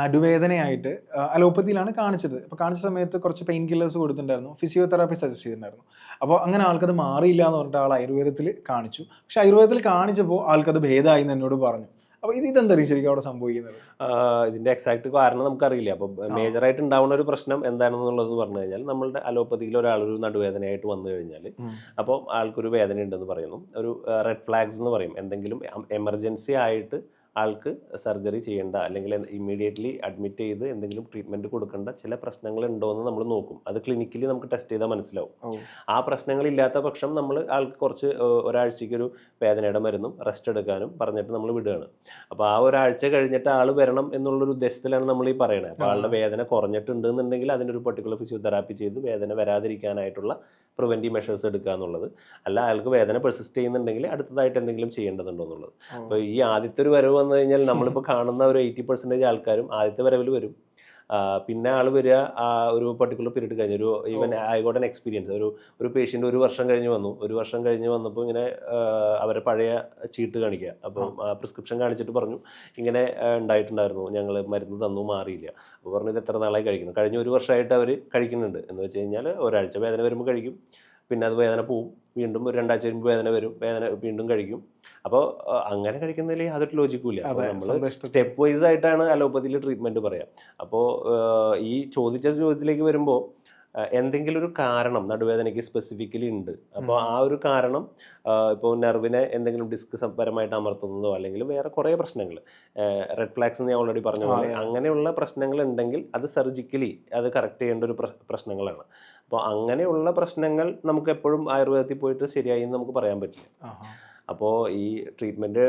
നടുവേദനയായിട്ട് അലോപ്പതിയിലാണ് കാണിച്ചത്. അപ്പോൾ കാണിച്ച സമയത്ത് കുറച്ച് പെയിൻ കില്ലേഴ്സ് കൊടുത്തിട്ടുണ്ടായിരുന്നു, ഫിസിയോതെറാപ്പി സജസ്റ്റ് ചെയ്തിട്ടുണ്ടായിരുന്നു. അപ്പോൾ അങ്ങനെ ആൾക്കത് മാറിയില്ല എന്ന് പറഞ്ഞിട്ട് ആൾ ആയുർവേദത്തിൽ കാണിച്ചു. പക്ഷേ ആയുർവേദത്തിൽ കാണിച്ചപ്പോൾ ആൾക്കത് ഭേദമായി എന്ന് എന്നോട് പറഞ്ഞു. അപ്പോൾ ഇതെന്തായിരിക്കും ശരിക്കും അവിടെ സംഭവിക്കുന്നത്? ഇതിൻ്റെ എക്സാക്ട് കാരണം നമുക്കറിയില്ല. അപ്പോൾ മേജറായിട്ട് ഉണ്ടാവുന്ന ഒരു പ്രശ്നം എന്താണെന്നുള്ളത് പറഞ്ഞു കഴിഞ്ഞാൽ, നമ്മളുടെ അലോപ്പതിയിൽ ഒരാളൊരു നടുവേദനയായിട്ട് വന്നു കഴിഞ്ഞാൽ അപ്പോൾ ആൾക്കൊരു വേദന ഉണ്ടെന്ന് പറയുന്നു. ഒരു റെഡ് ഫ്ലാഗ്സ് എന്ന് പറയും. എന്തെങ്കിലും എമർജൻസി ആയിട്ട് ആൾക്ക് സർജറി ചെയ്യേണ്ട അല്ലെങ്കിൽ ഇമ്മീഡിയറ്റ്ലി അഡ്മിറ്റ് ചെയ്ത് എന്തെങ്കിലും ട്രീറ്റ്മെൻറ്റ് കൊടുക്കേണ്ട ചില പ്രശ്നങ്ങൾ ഉണ്ടോ എന്ന് നമ്മൾ നോക്കും. അത് ക്ലിനിക്കലി നമുക്ക് ടെസ്റ്റ് ചെയ്താൽ മനസ്സിലാവും. ആ പ്രശ്നങ്ങളില്ലാത്ത പക്ഷം നമ്മൾ ആൾക്ക് കുറച്ച് ഒരാഴ്ചയ്ക്കൊരു വേദനയുടെ മരുന്നും റെസ്റ്റ് എടുക്കാനും പറഞ്ഞിട്ട് നമ്മൾ വിടുകയാണ്. അപ്പോൾ ആ ഒരാഴ്ച കഴിഞ്ഞിട്ട് ആൾ വരണം എന്നുള്ളൊരു ഉദ്ദേശത്തിലാണ് നമ്മൾ ഈ പറയുന്നത്. അപ്പോൾ ആളുടെ വേദന കുറഞ്ഞിട്ടുണ്ട് എന്നുണ്ടെങ്കിൽ അതിനൊരു പർട്ടിക്കുലർ ഫിസിയോതെറാപ്പി ചെയ്ത് വേദന വരാതിരിക്കാനായിട്ടുള്ള പ്രിവെൻറ്റീവ് മെഷേഴ്സ് എടുക്കുക എന്നുള്ളത്. അല്ല, അയാൾക്ക് വേദന പെർസിസ്റ്റ് ചെയ്യുന്നുണ്ടെങ്കിൽ അടുത്തതായിട്ട് എന്തെങ്കിലും ചെയ്യേണ്ടതുണ്ടോ എന്നുള്ളത്. അപ്പോൾ ഈ ആദ്യത്തെ ഒരു വരവ് വന്നു കഴിഞ്ഞാൽ നമ്മളിപ്പോൾ കാണുന്ന ഒരു 80% ആൾക്കാരും ആദ്യത്തെ വരവിൽ വരും. പിന്നെ ആൾ വരിക ഒരു പർട്ടിക്കുലർ പീരീഡ് കഴിഞ്ഞ് even I got an experience. ഒരു പേഷ്യൻ്റ് 1 വർഷം കഴിഞ്ഞ് വന്നു. 1 വർഷം കഴിഞ്ഞ് വന്നപ്പോൾ ഇങ്ങനെ അവരെ പഴയ ചീട്ട് കാണിക്കുക. അപ്പോൾ പ്രിസ്ക്രിപ്ഷൻ കാണിച്ചിട്ട് പറഞ്ഞു ഇങ്ങനെ ഉണ്ടായിട്ടുണ്ടായിരുന്നു, ഞങ്ങൾ മരുന്ന് തന്നു, മാറിയില്ല. അപ്പോൾ പറഞ്ഞു ഇത് എത്ര നാളായി കഴിക്കുന്നു? കഴിഞ്ഞ 1 വർഷമായിട്ട് അവർ കഴിക്കുന്നുണ്ട്. എന്ന് വെച്ച് കഴിഞ്ഞാൽ ഒരാഴ്ച വേദന വരുമ്പോൾ കഴിക്കും, പിന്നെ അത് വേദന പോവും, വീണ്ടും ഒരു 2 ആഴ്ച കഴിയുമ്പോൾ വേദന വരും, വേദന വീണ്ടും കഴിക്കും. അപ്പോൾ അങ്ങനെ കഴിക്കുന്നതിൽ യാതൊരു ലോജിക്കും ഇല്ല. അപ്പോൾ നമ്മൾ സ്റ്റെപ്പ് വൈസ് ആയിട്ടാണ് അലോപ്പതിയിൽ ട്രീറ്റ്മെൻറ്റ് പറയാം. അപ്പോൾ ഈ ചോദ്യത്തിലേക്ക് വരുമ്പോൾ എന്തെങ്കിലും ഒരു കാരണം നടുവേദനയ്ക്ക് സ്പെസിഫിക്കലി ഉണ്ട്. അപ്പോൾ ആ ഒരു കാരണം ഇപ്പോൾ നെർവിനെ എന്തെങ്കിലും ഡിസ്ക് പരമായിട്ട് അമർത്തുന്നതോ അല്ലെങ്കിൽ വേറെ കുറേ പ്രശ്നങ്ങൾ, റെഡ് ഫ്ലാഗ്സ് എന്ന് ഞാൻ ഓൾറെഡി പറഞ്ഞ പോലെ അങ്ങനെയുള്ള പ്രശ്നങ്ങൾ ഉണ്ടെങ്കിൽ അത് സർജിക്കലി അത് കറക്റ്റ് ചെയ്യേണ്ട ഒരു പ്രശ്നങ്ങളാണ്. അപ്പോൾ അങ്ങനെയുള്ള പ്രശ്നങ്ങൾ നമുക്ക് എപ്പോഴും ആയുർവേദത്തിൽ പോയിട്ട് ശരിയായി എന്ന് നമുക്ക് പറയാൻ പറ്റില്ല. അപ്പോൾ ഈ ട്രീറ്റ്മെൻറ്റ്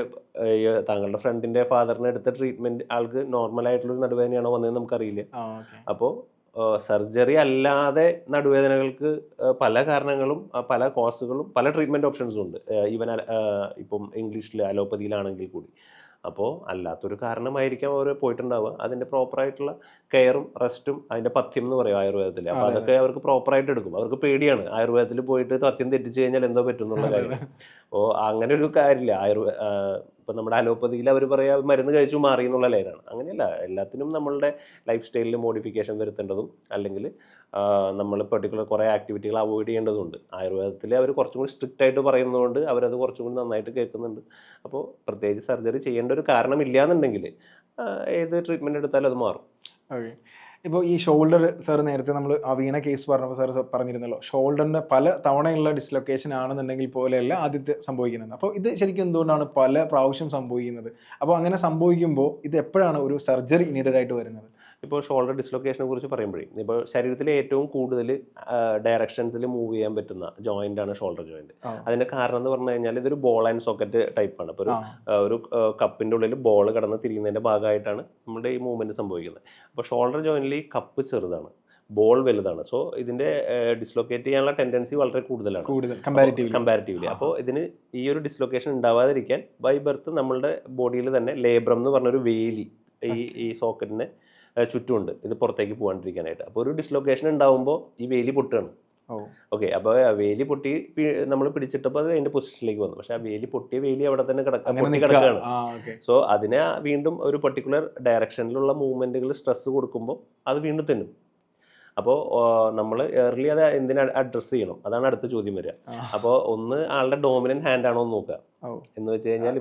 താങ്കളുടെ ഫ്രണ്ടിൻ്റെ ഫാദറിന് എടുത്ത ട്രീറ്റ്മെൻറ്റ് ആൾക്ക് നോർമലായിട്ടുള്ളൊരു നടുവേദനയാണോ വന്നതെന്ന് നമുക്കറിയില്ല. അപ്പോൾ സർജറി അല്ലാതെ നടുവേദനകൾക്ക് പല കാരണങ്ങളും പല കോസുകളും പല ട്രീറ്റ്മെൻറ്റ് ഓപ്ഷൻസും ഉണ്ട്. ഈവൻ ഇപ്പം ഇംഗ്ലീഷിൽ അലോപ്പതിയിലാണെങ്കിൽ കൂടി. അപ്പോൾ അല്ലാത്തൊരു കാരണമായിരിക്കാം അവർ പോയിട്ടുണ്ടാവുക. അതിൻ്റെ പ്രോപ്പറായിട്ടുള്ള കെയറും റെസ്റ്റും അതിൻ്റെ പഥ്യം എന്ന് പറയും ആയുർവേദത്തിൽ. അപ്പോൾ അതൊക്കെ അവർക്ക് പ്രോപ്പറായിട്ട് എടുക്കും. അവർക്ക് പേടിയാണ് ആയുർവേദത്തിൽ പോയിട്ട് പഥ്യം തെറ്റിച്ച് കഴിഞ്ഞാൽ എന്തോ പറ്റും എന്നുള്ള കാര്യം. അപ്പോൾ അങ്ങനെ ഒരു കാര്യമില്ല. ഇപ്പം നമ്മുടെ അലോപ്പതിയിൽ അവർ പറയാ മരുന്ന് കഴിച്ചു മാറി എന്നുള്ള ലൈനാണ്. അങ്ങനെയല്ല, എല്ലാത്തിനും നമ്മളുടെ ലൈഫ് സ്റ്റൈലിൽ മോഡിഫിക്കേഷൻ വരുത്തേണ്ടതും അല്ലെങ്കിൽ നമ്മൾ പെർട്ടിക്കുലർ കുറേ ആക്ടിവിറ്റികൾ അവോയ്ഡ് ചെയ്യേണ്ടതുണ്ട്. ആയുർവേദത്തിൽ അവർ കുറച്ചും കൂടി സ്ട്രിക്റ്റ് ആയിട്ട് പറയുന്നതുകൊണ്ട് അവരത് കുറച്ചും കൂടി നന്നായിട്ട് കേൾക്കുന്നുണ്ട്. അപ്പോൾ പ്രത്യേകിച്ച് സർജറി ചെയ്യേണ്ട ഒരു കാരണമില്ല എന്നുണ്ടെങ്കിൽ ഏത് ട്രീറ്റ്മെൻറ്റ് എടുത്താലും അത് മാറും. ഓക്കെ. ഇപ്പോൾ ഈ ഷോൾഡർ സാർ നേരത്തെ നമ്മൾ ആ വീണ കേസ് പറഞ്ഞപ്പോൾ സാർ പറഞ്ഞിരുന്നല്ലോ, ഷോൾഡറിൻ്റെ പല തവണയുള്ള ഡിസ്ലൊക്കേഷൻ ആണെന്നുണ്ടെങ്കിൽ പോലെയല്ല ആദ്യത്തെ സംഭവിക്കുന്നത്. അപ്പോൾ ഇത് ശരിക്കും എന്തുകൊണ്ടാണ് പല പ്രാവശ്യം സംഭവിക്കുന്നത്? അപ്പോൾ അങ്ങനെ സംഭവിക്കുമ്പോൾ ഇത് എപ്പോഴാണ് ഒരു സർജറി നീഡഡ് ആയിട്ട് വരുന്നത്? ഇപ്പോൾ ഷോൾഡർ ഡിസ്ലൊക്കേഷനെ കുറിച്ച് പറയുമ്പോഴേ ഇപ്പോൾ ശരീരത്തിലെ ഏറ്റവും കൂടുതൽ ഡയറക്ഷൻസിൽ മൂവ് ചെയ്യാൻ പറ്റുന്ന ജോയിന്റ് ആണ് ഷോൾഡർ ജോയിന്റ്. അതിന്റെ കാരണം എന്ന് പറഞ്ഞു കഴിഞ്ഞാൽ ഇതൊരു ബോൾ ആൻഡ് സോക്കറ്റ് ടൈപ്പാണ്. ഇപ്പോൾ ഒരു കപ്പിന്റെ ഉള്ളിൽ ബോൾ കടന്ന് തിരിയുന്നതിന്റെ ഭാഗമായിട്ടാണ് നമ്മുടെ ഈ മൂവ്മെന്റ് സംഭവിക്കുന്നത്. അപ്പോൾ ഷോൾഡർ ജോയിന്റിൽ ഈ കപ്പ് ചെറുതാണ്, ബോൾ വലുതാണ്. സോ ഇതിന്റെ ഡിസ്ലൊക്കേറ്റ് ചെയ്യാനുള്ള ടെൻഡൻസി വളരെ കൂടുതലാണ് കമ്പാരിറ്റീവ്ലി. അപ്പോൾ ഇതിന് ഈ ഒരു ഡിസ്ലൊക്കേഷൻ ഉണ്ടാവാതിരിക്കാൻ ബൈ ബർത്ത് നമ്മളുടെ ബോഡിയിൽ തന്നെ ലേബ്രം എന്ന് പറഞ്ഞൊരു വേലി ഈ സോക്കറ്റിനെ ചുറ്റുമുണ്ട്, ഇത് പുറത്തേക്ക് പോകാണ്ടിരിക്കാനായിട്ട്. അപ്പോൾ ഒരു ഡിസ്ലൊക്കേഷൻ ഉണ്ടാവുമ്പോൾ ഈ വേലി പൊട്ടുകയാണ്. ഓക്കെ, അപ്പോൾ ആ വേലി പൊട്ടി നമ്മൾ പിടിച്ചിട്ടപ്പോൾ അത് അതിന്റെ പൊസിഷനിലേക്ക് വന്നു. പക്ഷെ ആ പൊട്ടിയ വേലി അവിടെ തന്നെ പൊട്ടി കിടക്കുകയാണ്. സോ അതിനെ വീണ്ടും ഒരു പർട്ടിക്കുലർ ഡയറക്ഷനിലുള്ള മൂവ്മെന്റുകൾ സ്ട്രെസ് കൊടുക്കുമ്പോൾ അത് വീണ്ടും തെന്നും. അപ്പോൾ നമ്മൾ ഏർലി അത് എന്തിനാ അഡ്രസ്സ് ചെയ്യണം, അതാണ് അടുത്ത ചോദ്യം വരിക. അപ്പോൾ ഒന്ന് ആളുടെ ഡോമിനന്റ് ഹാൻഡ് ആണോ എന്ന് നോക്കുക. എന്ന് വെച്ച് കഴിഞ്ഞാൽ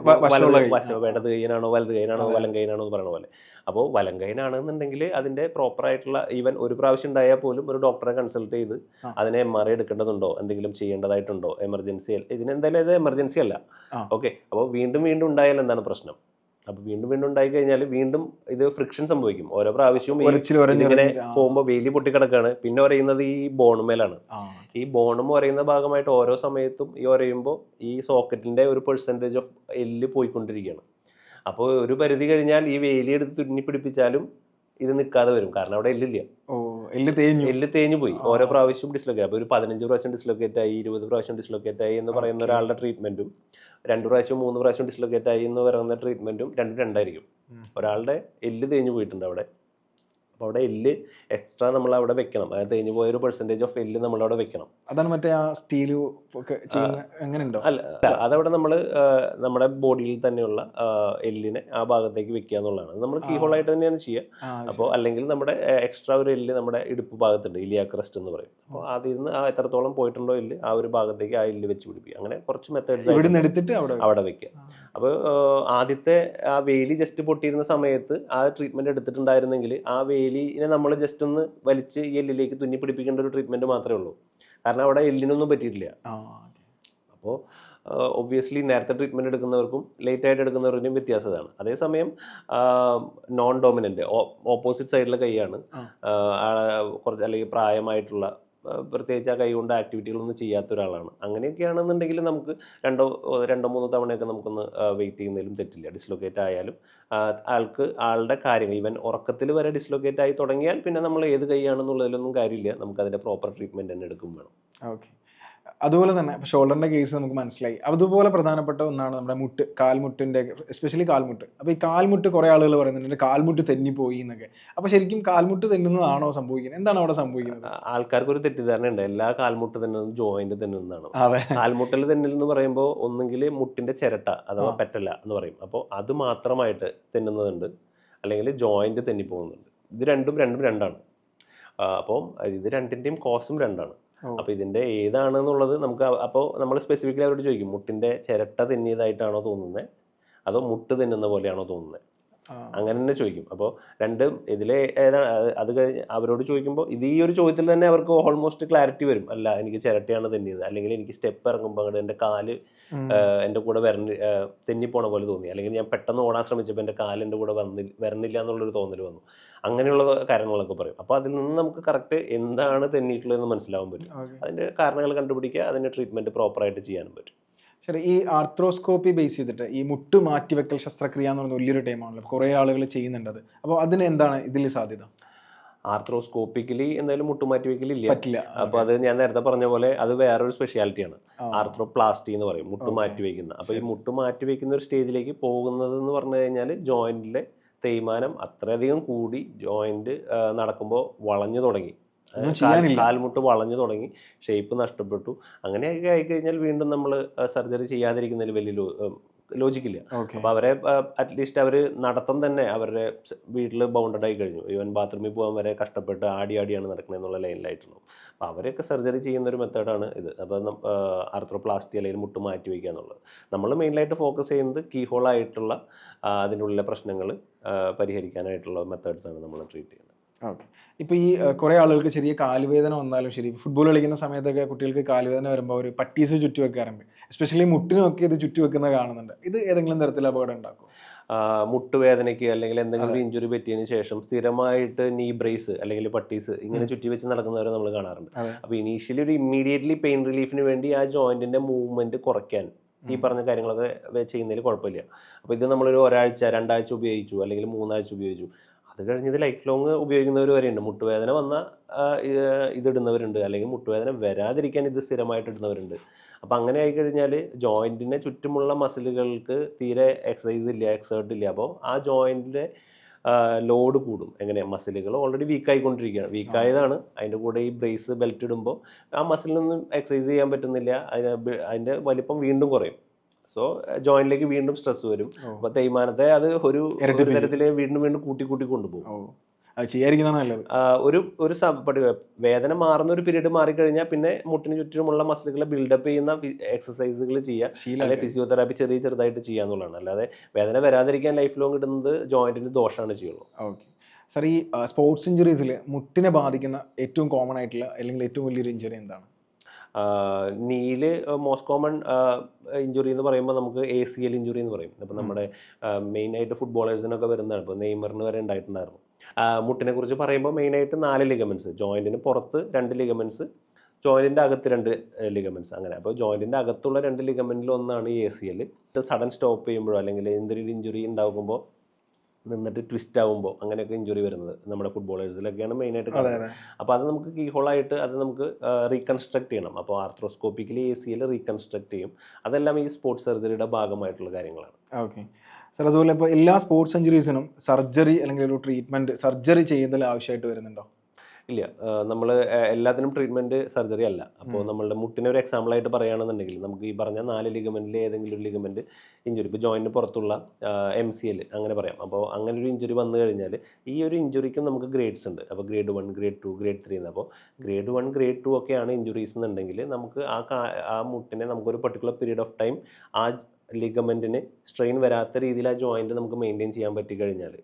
വേണ്ടത് കൈനാണോ വലത് കൈനാണോ വലം കൈനാണോ എന്ന് പറയുന്ന പോലെ. അപ്പോൾ വലം കൈനാണെന്നുണ്ടെങ്കിൽ അതിന്റെ പ്രോപ്പർ ആയിട്ടുള്ള ഈവൻ ഒരു പ്രാവശ്യം ഉണ്ടായാൽ പോലും ഒരു ഡോക്ടറെ കൺസൾട്ട് ചെയ്ത് അതിനെ MRI എടുക്കേണ്ടതുണ്ടോ, എന്തെങ്കിലും ചെയ്യേണ്ടതായിട്ടുണ്ടോ, എമർജൻസി ഇതിനെന്തായാലും ഇത് എമർജൻസി അല്ല. ഓക്കെ, അപ്പോൾ വീണ്ടും വീണ്ടും ഉണ്ടായാൽ എന്താണ് പ്രശ്നം? അപ്പോൾ വീണ്ടും വീണ്ടും ഉണ്ടായി കഴിഞ്ഞാൽ വീണ്ടും ഇത് ഫ്രിക്ഷൻ സംഭവിക്കും. ഓരോ പ്രാവശ്യവും ഇങ്ങനെ പോകുമ്പോൾ വേലി പൊട്ടിക്കിടക്കാണ്. പിന്നെ ഒരയുന്നത് ഈ ബോണുമേലാണ്. ഈ ബോണും ഒരയുന്ന ഭാഗമായിട്ട് ഓരോ സമയത്തും ഈ ഒരയുമ്പോൾ ഈ സോക്കറ്റിന്റെ ഒരു പെർസെൻറ്റേജ് ഓഫ് എല്ല് പോയിക്കൊണ്ടിരിക്കുകയാണ്. അപ്പോൾ ഒരു പരിധി കഴിഞ്ഞാൽ ഈ വേലി എടുത്ത് തുന്നി പിടിപ്പിച്ചാലും ഇത് നിൽക്കാതെ വരും. കാരണം അവിടെ എല്ലില്ല, എല്ല് തേഞ്ഞു പോയി. ഓരോ പ്രാവശ്യവും ഡിസ്ലൊക്കേറ്റ്. അപ്പോൾ ഒരു 15 പ്രാവശ്യം ഡിസ്ലൊക്കേറ്റ് ആയി, 20 പ്രാവശ്യം ഡിസ്ലൊക്കേറ്റ് ആയി എന്ന് പറയുന്ന ഒരാളുടെ ട്രീറ്റ്മെന്റും 2 പ്രാവശ്യം 3 പ്രാവശ്യം ഡിസ്ലൊക്കേറ്റ് ആയി എന്ന് പറയുന്ന ട്രീറ്റ്മെന്റും രണ്ടായിരിക്കും. ഒരാളുടെ എല്ല് തേഞ്ഞു പോയിട്ടുണ്ട് അവിടെ. അപ്പോൾ അവിടെ എല്ല് എക്സ്ട്രാ നമ്മൾ അവിടെ വെക്കണം. അതായത് തേഞ്ഞു പോയ ഒരു പെർസെൻറ്റേജ് ഓഫ് എല്ല് നമ്മളവിടെ വെക്കണം. അതാണ് മറ്റേ ആ സ്റ്റീൽ അല്ല, അതവിടെ നമ്മൾ നമ്മുടെ ബോഡിയിൽ തന്നെയുള്ള എല്ലിനെ ആ ഭാഗത്തേക്ക് വെക്കുക എന്നുള്ളതാണ്. നമ്മൾ കീഹോൾ ആയിട്ട് തന്നെയാണ് ചെയ്യുക. അപ്പോൾ അല്ലെങ്കിൽ നമ്മുടെ എക്സ്ട്രാ ഒരു എല്ല് നമ്മുടെ ഇടുപ്പ് ഭാഗത്തുണ്ട്, ഇലിയാക് ക്രസ്റ്റ് എന്ന് പറയും. അപ്പോൾ അതിൽ നിന്ന് എത്രത്തോളം പോയിട്ടുണ്ടോ എല്ല് ആ ഒരു ഭാഗത്തേക്ക് ആ എല്ല് വെച്ച് പിടിപ്പിക്കുക. അങ്ങനെ കുറച്ച് മെത്തേഡ്സ് എടുത്തിട്ട് അവിടെ വെക്കുക. അപ്പോൾ ആദ്യത്തെ ആ വേലി ജസ്റ്റ് പൊട്ടിയിരുന്ന സമയത്ത് ആ ട്രീറ്റ്മെന്റ് എടുത്തിട്ടുണ്ടായിരുന്നെങ്കിൽ ആ വേലിനെ നമ്മൾ ജസ്റ്റ് ഒന്ന് വലിച്ച് ഈ എല്ലിലേക്ക് തുന്നി പിടിപ്പിക്കേണ്ട ഒരു ട്രീറ്റ്മെന്റ് മാത്രമേ ഉള്ളൂ. കാരണം അവിടെ എല്ലിനൊന്നും പറ്റിയിട്ടില്ല. അപ്പോൾ ഒബ്വിയസ്ലി നേരത്തെ ട്രീറ്റ്മെന്റ് എടുക്കുന്നവർക്കും ലേറ്റ് ആയിട്ട് എടുക്കുന്നവർക്കും വ്യത്യാസമാണ്. അതേസമയം നോൺ ഡോമിനന്റ് ഓപ്പോസിറ്റ് സൈഡിലെ കൈയാണ് കുറച്ച് അല്ലെങ്കിൽ പ്രായമായിട്ടുള്ള പ്രത്യേകിച്ച് ആ കൈ കൊണ്ട് ആക്ടിവിറ്റികളൊന്നും ചെയ്യാത്ത ഒരാളാണ്. അങ്ങനെയൊക്കെയാണെന്നുണ്ടെങ്കിൽ നമുക്ക് രണ്ടോ മൂന്നോ തവണയൊക്കെ നമുക്കൊന്ന് വെയിറ്റ് ചെയ്യുന്നതിലും തെറ്റില്ല. ഡിസ്ലൊക്കേറ്റ് ആയാലും ആളുടെ കാര്യങ്ങൾ ഈവൻ ഉറക്കത്തിൽ വരെ ഡിസ്ലൊക്കേറ്റ് ആയി തുടങ്ങിയാൽ പിന്നെ നമ്മൾ ഏത് കൈയാണെന്നുള്ളതിലൊന്നും കാര്യമില്ല. നമുക്ക് അതിന്റെ പ്രോപ്പർ ട്രീറ്റ്മെന്റ് തന്നെ എടുക്കും വേണം. ഓക്കെ, അതുപോലെ തന്നെ ഷോൾഡറിന്റെ കേസ് നമുക്ക് മനസ്സിലായി. അതുപോലെ പ്രധാനപ്പെട്ട ഒന്നാണ് നമ്മുടെ മുട്ട്, കാൽമുട്ടിന്റെ, എസ്പെഷ്യലി കാൽമുട്ട്. അപ്പോൾ ഈ കാൽമുട്ട് കുറേ ആളുകൾ പറയുന്നുണ്ട് കാൽമുട്ട് തെന്നിപ്പോയി എന്നൊക്കെ. അപ്പോൾ ശരിക്കും കാൽമുട്ട് തെന്നുന്നതാണോ സംഭവിക്കുന്നത്? എന്താണ് അവിടെ സംഭവിക്കുന്നത്? ആൾക്കാർക്ക് ഒരു തെറ്റിദ്ധാരണ ഉണ്ട്, എല്ലാ കാൽമുട്ട് തെന്നുന്നത് ജോയിന്റ് തെന്നുന്നതാണ്. കാൽമുട്ടൽ തെന്നൽ എന്ന് പറയുമ്പോൾ ഒന്നെങ്കിൽ മുട്ടിന്റെ ചിരട്ട അഥവാ പെറ്റല എന്ന് പറയും. അപ്പോൾ അത് മാത്രമായിട്ട് തെന്നുന്നതുണ്ട്, അല്ലെങ്കിൽ ജോയിന്റ് തെന്നിപ്പോകുന്നുണ്ട്. ഇത് രണ്ടാണ്. അപ്പോൾ ഇത് രണ്ടിന്റെയും കോസും രണ്ടാണ്. അപ്പോൾ ഇതിന്റെ ഏതാണെന്നുള്ളത് നമുക്ക് അപ്പോൾ നമ്മൾ സ്പെസിഫിക്കലി അവരോട് ചോദിക്കും, മുട്ടിന്റെ ചിരട്ട തെന്നിയതായിട്ടാണോ തോന്നുന്നത് അതോ മുട്ട് തെന്നുന്ന പോലെയാണോ തോന്നുന്നത്, അങ്ങനെ തന്നെ ചോദിക്കും. അപ്പോൾ രണ്ടും ഇതിലെ ഏതാണ് അത് കഴിഞ്ഞ് അവരോട് ചോദിക്കുമ്പോൾ ഈ ഒരു ചോദ്യത്തിൽ തന്നെ അവർക്ക് ഓൾമോസ്റ്റ് ക്ലാരിറ്റി വരും. അല്ല, എനിക്ക് ചിരട്ടയാണ് തെന്നിയത്, അല്ലെങ്കിൽ എനിക്ക് സ്റ്റെപ്പ് ഇറങ്ങുമ്പോൾ അങ്ങോട്ട് എൻ്റെ കാല് എൻ്റെ കൂടെ തെന്നിപ്പോണ പോലെ തോന്നി, അല്ലെങ്കിൽ ഞാൻ പെട്ടെന്ന് ഓടാൻ ശ്രമിച്ചപ്പോൾ എൻ്റെ കാല് എൻ്റെ കൂടെ വരണില്ല എന്നുള്ളൊരു തോന്നൽ വന്നു, അങ്ങനെയുള്ള കാര്യങ്ങളൊക്കെ പറയും. അപ്പോൾ അതിൽ നിന്ന് നമുക്ക് കറക്റ്റ് എന്താണ് തെന്നിയിട്ടുള്ളതെന്ന് മനസ്സിലാവാൻ പറ്റും. അതിൻ്റെ കാരണങ്ങൾ കണ്ടുപിടിക്കുക, അതിൻ്റെ ട്രീറ്റ്മെൻറ്റ് പ്രോപ്പറായിട്ട് ചെയ്യാനും പറ്റും. ശരി, ഈ ആർത്രോസ്കോപ്പി ബേസ് ചെയ്തിട്ട് ഈ മുട്ട് മാറ്റിവെക്കൽ ശസ്ത്രക്രിയ എന്ന് പറയുന്ന വലിയൊരു ടൈമാണല്ലോ, കുറേ ആളുകൾ ചെയ്യുന്നുണ്ട്. അപ്പോൾ അതിന് എന്താണ് ഇതിൽ സാധ്യത? ആർത്രോസ്കോപ്പിക്കലി എന്തായാലും മുട്ടുമാറ്റി വെക്കലില്ല, പറ്റില്ല. അപ്പൊ അത് ഞാൻ നേരത്തെ പറഞ്ഞ പോലെ അത് വേറൊരു സ്പെഷ്യാലിറ്റിയാണ്. ആർത്രോപ്ലാസ്റ്റി എന്ന് പറയും, മുട്ടുമാറ്റി വെക്കുന്ന. അപ്പൊ ഈ മുട്ടുമാറ്റി വെക്കുന്ന ഒരു സ്റ്റേജിലേക്ക് പോകുന്നത് എന്ന് പറഞ്ഞു കഴിഞ്ഞാൽ ജോയിന്റിലെ തേയ്മാനം അത്രയധികം കൂടി ജോയിന്റ് നടക്കുമ്പോൾ വളഞ്ഞു തുടങ്ങി, കാൽമുട്ട് വളഞ്ഞു തുടങ്ങി, ഷേപ്പ് നഷ്ടപ്പെട്ടു. അങ്ങനെയൊക്കെ ആയിക്കഴിഞ്ഞാൽ വീണ്ടും നമ്മൾ സർജറി ചെയ്യാതിരിക്കുന്നതിൽ വലിയ ലോജിക്കില്ല. അപ്പൊ അവരെ അറ്റ്ലീസ്റ്റ് അവര് നടത്തം തന്നെ അവരുടെ വീട്ടിൽ ബൗണ്ടഡ് ആയി കഴിഞ്ഞു. ഈവൻ ബാത്റൂമിൽ പോകാൻ വരെ കഷ്ടപ്പെട്ട് ആടിയാണ് നടക്കുന്നത് എന്നുള്ള ലൈനിലായിട്ടുണ്ടാവും. അപ്പൊ അവരെയൊക്കെ സർജറി ചെയ്യുന്ന ഒരു മെത്തേഡാണ് ഇത്. അപ്പൊ ആർത്രോപ്ലാസ്റ്റി അല്ലെങ്കിൽ മുട്ട് മാറ്റി വയ്ക്കുക എന്നുള്ളത്. നമ്മൾ മെയിനായിട്ട് ഫോക്കസ് ചെയ്യുന്നത് കീഹോൾ ആയിട്ടുള്ള അതിൻ്റെ ഉള്ളിലെ പ്രശ്നങ്ങൾ പരിഹരിക്കാനായിട്ടുള്ള മെത്തേഡ്സാണ് നമ്മൾ ട്രീറ്റ് ചെയ്യുന്നത്. ഓക്കെ, ഇപ്പോൾ ഈ കുറേ ആളുകൾക്ക് ചെറിയ കാലുവേദന വന്നാലും ശരി, ഫുട്ബോൾ കളിക്കുന്ന സമയത്തൊക്കെ കുട്ടികൾക്ക് കാലുവേദന വരുമ്പോൾ ഒരു പട്ടീസ് ചുറ്റി വെക്കാറുണ്ട്. എസ്പെഷ്യലി മുട്ടിനൊക്കെ ഇത് ചുറ്റി വെക്കുന്നത് കാണുന്നുണ്ട്. ഇത് ഏതെങ്കിലും തരത്തിൽ അപകടം ഉണ്ടാക്കും? മുട്ടുവേദനയ്ക്ക് അല്ലെങ്കിൽ എന്തെങ്കിലും ഒരു ഇഞ്ചുറി പറ്റിയതിന് ശേഷം സ്ഥിരമായിട്ട് നീ ബ്രേസ് അല്ലെങ്കിൽ പട്ടീസ് ഇങ്ങനെ ചുറ്റി വെച്ച് നടക്കുന്നവരെ നമ്മൾ കാണാറുണ്ട്. അപ്പോൾ ഇനീഷ്യലി ഒരു ഇമ്മീഡിയറ്റ്ലി പെയിൻ റിലീഫിന് വേണ്ടി ആ ജോയിന്റിന്റെ മൂവ്മെന്റ് കുറയ്ക്കാൻ ഈ പറഞ്ഞ കാര്യങ്ങളൊക്കെ ചെയ്യുന്നതിൽ കുഴപ്പമില്ല. അപ്പോൾ ഇത് നമ്മളൊരു ഒരാഴ്ച 2 ആഴ്ച ഉപയോഗിച്ചു അല്ലെങ്കിൽ 3 ആഴ്ച ഉപയോഗിച്ചു, അത് കഴിഞ്ഞത് ലൈഫ് ലോങ് ഉപയോഗിക്കുന്നവർ വരെയുണ്ട്. മുട്ടുവേദന വന്ന ഇതിടുന്നവരുണ്ട്, അല്ലെങ്കിൽ മുട്ടുവേദന വരാതിരിക്കാൻ ഇത് സ്ഥിരമായിട്ട് ഇടുന്നവരുണ്ട്. അപ്പം അങ്ങനെ ആയിക്കഴിഞ്ഞാൽ ജോയിൻറ്റിനെ ചുറ്റുമുള്ള മസിലുകൾക്ക് തീരെ എക്സസൈസ് ഇല്ല, എക്സേർട്ട് ഇല്ല. അപ്പോൾ ആ ജോയിൻറ്റിൻ്റെ ലോഡ് കൂടും. എങ്ങനെ മസിലുകൾ ഓൾറെഡി വീക്കായിക്കൊണ്ടിരിക്കുകയാണ്, വീക്കായതാണ്. അതിൻ്റെ കൂടെ ഈ ബ്രേസ് ബെൽറ്റ് ഇടുമ്പോൾ ആ മസിലിനൊന്നും എക്സസൈസ് ചെയ്യാൻ പറ്റുന്നില്ല, അതിൻ്റെ വലിപ്പം വീണ്ടും കുറയും. സോ ജോയിന്റിലേക്ക് വീണ്ടും സ്ട്രെസ് വരും. അപ്പൊ തേയ്മാനത്തെ അത് ഒരു തരത്തില് വീണ്ടും വീണ്ടും കൂട്ടി കൂട്ടി കൊണ്ടുപോകും. ഒരു വേദന മാറുന്ന ഒരു പീരീഡ് മാറിക്കഴിഞ്ഞാൽ പിന്നെ മുട്ടിന് ചുറ്റുമുള്ള മസിലുകളെ ബിൽഡപ്പ് ചെയ്യുന്ന എക്സസൈസുകൾ ചെയ്യുക, അല്ലെങ്കിൽ ഫിസിയോതെറാപ്പി ചെറുതായിട്ട് ചെയ്യാന്നുള്ളതാണ്. അല്ലാതെ വേദന വരാതിരിക്കാൻ ലൈഫ് ലോങ് ഇടുന്നത് ജോയിന്റിന് ദോഷമാണ് ചെയ്യുള്ളൂ. ഓക്കെ സാർ, ഈ സ്പോർട്സ് ഇഞ്ചുറീസിൽ മുട്ടിനെ ബാധിക്കുന്ന ഏറ്റവും കോമൺ ആയിട്ടുള്ള അല്ലെങ്കിൽ ഏറ്റവും വലിയൊരു ഇഞ്ചുറി എന്താണ്? നീല് മോസ്റ്റ് കോമൺ ഇഞ്ചുറി എന്ന് പറയുമ്പോൾ നമുക്ക് ACL ഇഞ്ചുറി എന്ന് പറയും. അപ്പോൾ നമ്മുടെ മെയിനായിട്ട് ഫുട്ബോളേഴ്സിനൊക്കെ വരുന്നതാണ്. ഇപ്പോൾ നെയ്മറിന് വരെ ഉണ്ടായിട്ടുണ്ടായിരുന്നു. മുട്ടിനെ കുറിച്ച് പറയുമ്പോൾ മെയിനായിട്ട് 4 ലിഗമെന്റ്സ്, ജോയിന്റിന് പുറത്ത് 2 ലിഗമെന്റ്സ്, ജോയിന്റിന്റെ അകത്ത് 2 ലിഗമെന്റ്സ്, അങ്ങനെ. അപ്പോൾ ജോയിന്റിന്റെ അകത്തുള്ള 2 ലിഗമെന്റിൽ ഒന്നാണ് ഈ ACL. സഡൻ സ്റ്റോപ്പ് ചെയ്യുമ്പോഴോ അല്ലെങ്കിൽ എന്തെങ്കിലും ഇഞ്ചുറി ഉണ്ടാകുമ്പോൾ നിന്നിട്ട് ട്വിസ്റ്റ് ആകുമ്പോൾ അങ്ങനെയൊക്കെ ഇഞ്ചുറി വരുന്നത് നമ്മുടെ ഫുട്ബോളേഴ്സിലൊക്കെയാണ് മെയിനായിട്ട് കാണുന്നത്. അപ്പോൾ അത് നമുക്ക് കീഹോളായിട്ട് അത് നമുക്ക് റീകൺസ്ട്രക്ട് ചെയ്യണം. അപ്പോൾ ആർത്രോസ്കോപ്പിക്കലി ACL റീകൺസ്ട്രക്ട് ചെയ്യും. അതെല്ലാം ഈ സ്പോർട്സ് സർജറിയുടെ ഭാഗമായിട്ടുള്ള കാര്യങ്ങളാണ്. ഓക്കെ സാർ, അതുപോലെ ഇപ്പോൾ എല്ലാ സ്പോർട്സ് ഇഞ്ചുറീസിനും സർജറി അല്ലെങ്കിൽ ഒരു ട്രീറ്റ്മെൻറ്റ് സർജറി ചെയ്യുന്നതിൽ ആവശ്യമായിട്ട് വരുന്നുണ്ടോ? ഇല്ല, നമ്മൾ എല്ലാത്തിനും ട്രീറ്റ്മെൻറ്റ് സർജറി അല്ല. അപ്പോൾ നമ്മളുടെ മുട്ടിനെ ഒരു എക്സാമ്പിളായിട്ട് പറയുകയാണെന്നുണ്ടെങ്കിൽ നമുക്ക് ഈ പറഞ്ഞ 4 ലിഗമെൻറ്റിൽ ഏതെങ്കിലും ഒരു ലിഗമെൻറ്റ് ഇഞ്ചുറി, ഇപ്പോൾ ജോയിൻറ്റിന് പുറത്തുള്ള MCL അങ്ങനെ പറയാം. അപ്പോൾ അങ്ങനെ ഒരു ഇഞ്ചുറി വന്നു കഴിഞ്ഞാൽ ഈ ഒരു ഇഞ്ചുറിക്കും നമുക്ക് ഗ്രേഡ്സ് ഉണ്ട്. അപ്പോൾ ഗ്രേഡ് 1, ഗ്രേഡ് 2, ഗ്രേഡ് 3 എന്ന്. അപ്പോൾ ഗ്രേഡ് 1, ഗ്രേഡ് 2 ഒക്കെയാണ് ഇഞ്ചുറീസ് എന്നുണ്ടെങ്കിൽ നമുക്ക് ആ മുട്ടിനെ നമുക്കൊരു പർട്ടിക്കുലർ പീരീഡ് ഓഫ് ടൈം ആ ലിഗമെൻറ്റിന് സ്ട്രെയിൻ വരാത്ത രീതിയിൽ ആ ജോയിൻറ്റ് നമുക്ക് മെയിൻറ്റെയിൻ ചെയ്യാൻ പറ്റി കഴിഞ്ഞാൽ